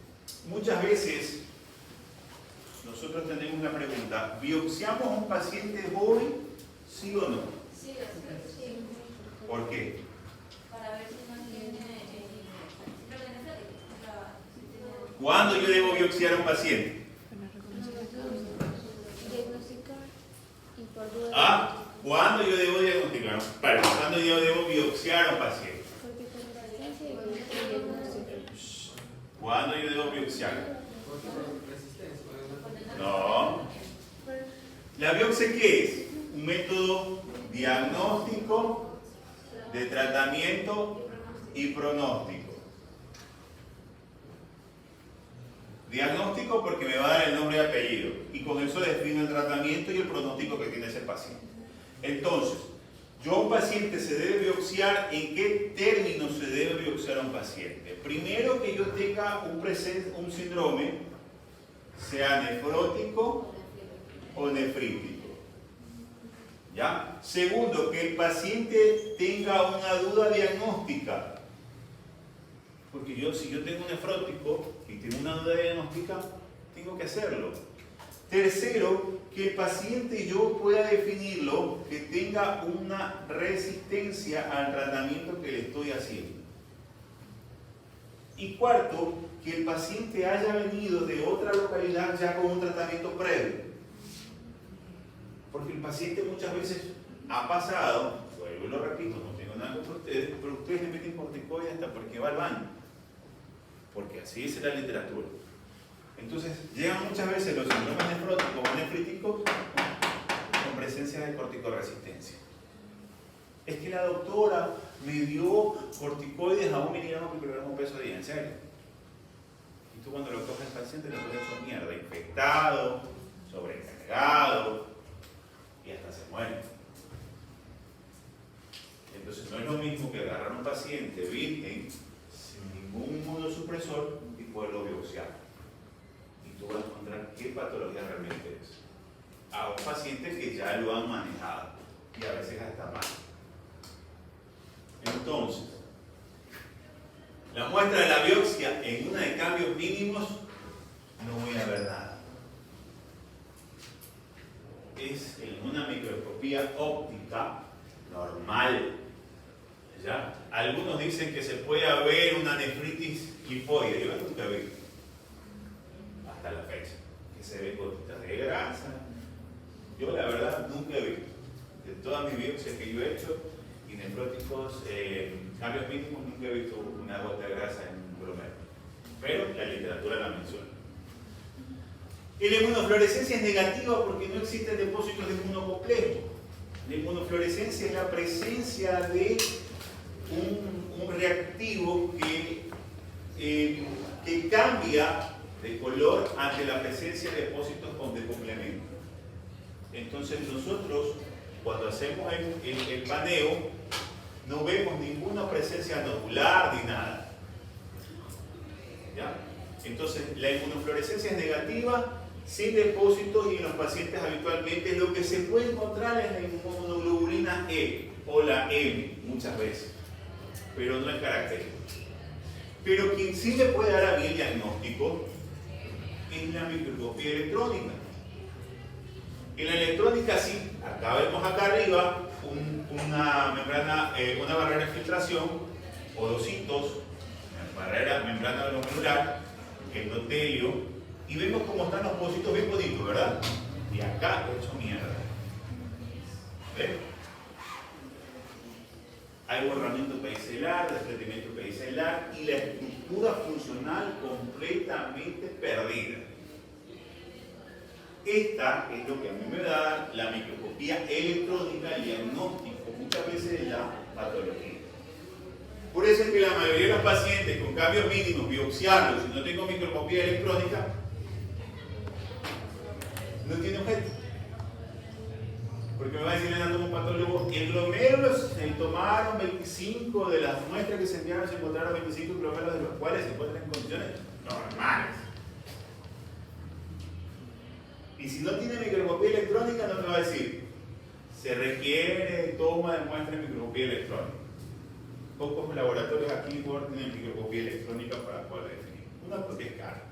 Muchas veces nosotros tenemos la pregunta, ¿biopsiamos a un paciente joven, sí o no? Sí, sí. ¿Por qué? Para ver si no tiene ¿Cuándo yo debo biopsiar a un paciente? ¿Cuándo yo debo diagnosticar? ¿Cuándo yo debo biopsiar a un paciente? ¿Cuándo yo debo biopsiar? No. ¿La biopsia qué es? Un método diagnóstico, de tratamiento y pronóstico. Diagnóstico porque me va a dar el nombre y apellido y con eso defino el tratamiento y el pronóstico que tiene ese paciente. Entonces, yo a un paciente se debe biopsiar, ¿en qué términos se debe biopsiar a un paciente? Primero, que yo tenga un síndrome, sea nefrótico o nefrítico. ¿Ya? Segundo, que el paciente tenga una duda diagnóstica. Porque si yo tengo un nefrótico y tengo una duda diagnóstica, tengo que hacerlo. Tercero, que el paciente yo pueda definirlo, que tenga una resistencia al tratamiento que le estoy haciendo. Y cuarto, que el paciente haya venido de otra localidad ya con un tratamiento previo. Porque el paciente muchas veces ha pasado, vuelvo y lo repito, no tengo nada contra ustedes, pero ustedes le meten corticoides hasta porque va al baño. Porque así es la literatura. Entonces, llegan muchas veces los síndromes nefróticos o nefríticos con presencia de corticoresistencia. Es que la doctora me dio corticoides a 1 miligramo por kilogramo peso día, ¿en serio? Y tú cuando lo coges al paciente le pones hecho mierda, infectado, sobrecargado y hasta se muere. Entonces no es lo mismo que agarrar a un paciente virgen sin ningún inmunosupresor y poderlo biopsiar. Y tú vas a encontrar qué patología realmente es. A un paciente que ya lo han manejado y a veces hasta mal. Entonces, la muestra de la biopsia en una de cambios mínimos no voy a ver nada. Es en una microscopía óptica normal. ¿Ya? Algunos dicen que se puede ver una nefritis lipoide. Yo nunca vi hasta la fecha que se ven gotitas de grasa. Yo la verdad nunca he visto. De todas mis biopsias que yo he hecho y nefróticos, cambios mínimos, nunca he visto una gota de grasa en un glomérulo. Pero la literatura la menciona. Y la inmunofluorescencia es negativa porque no existen depósitos de inmunocomplejo. La inmunofluorescencia es la presencia de un reactivo que cambia de color ante la presencia de depósitos de complemento. Entonces nosotros, cuando hacemos el paneo, no vemos ninguna presencia nodular ni nada. ¿Ya? Entonces la inmunofluorescencia es negativa, sin depósitos, y en los pacientes habitualmente lo que se puede encontrar es la inmunoglobulina E o la M muchas veces, pero no es característico. Pero quien sí le puede dar a mí el diagnóstico es la microscopía electrónica. En la electrónica sí, acá vemos acá arriba una membrana, una barrera de filtración, odocitos, membrana glomerular, endotelio, y vemos cómo están los pocitos bien bonitos, ¿verdad? Y acá hecho mierda. ¿Ven? Hay borramiento pedicelar, desprendimiento pedicelar y la estructura funcional completamente perdida. Esta es lo que a mí me da la microscopía electrónica, el diagnóstico muchas veces de la patología. Por eso es que la mayoría de los pacientes con cambios mínimos, biopsiarlos, si no tengo microscopía electrónica, no tiene objeto. Porque me va a decir el anatomopatólogo, el glomérulo se tomaron 25 de las muestras que se enviaron, se encontraron 25 glomérulos, de los cuales se encuentran en condiciones normales. Y si no tiene microscopía electrónica, no me va a decir, se requiere toma de muestra de microscopía electrónica. Pocos laboratorios aquí tienen microscopía electrónica para poder definir. Una porque es cara.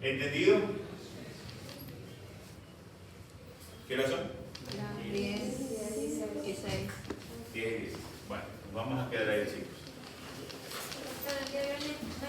¿Entendido? ¿Qué hora son? 10 y 6. 10 y 10. Bueno, nos vamos a quedar ahí, chicos. Pero anteriormente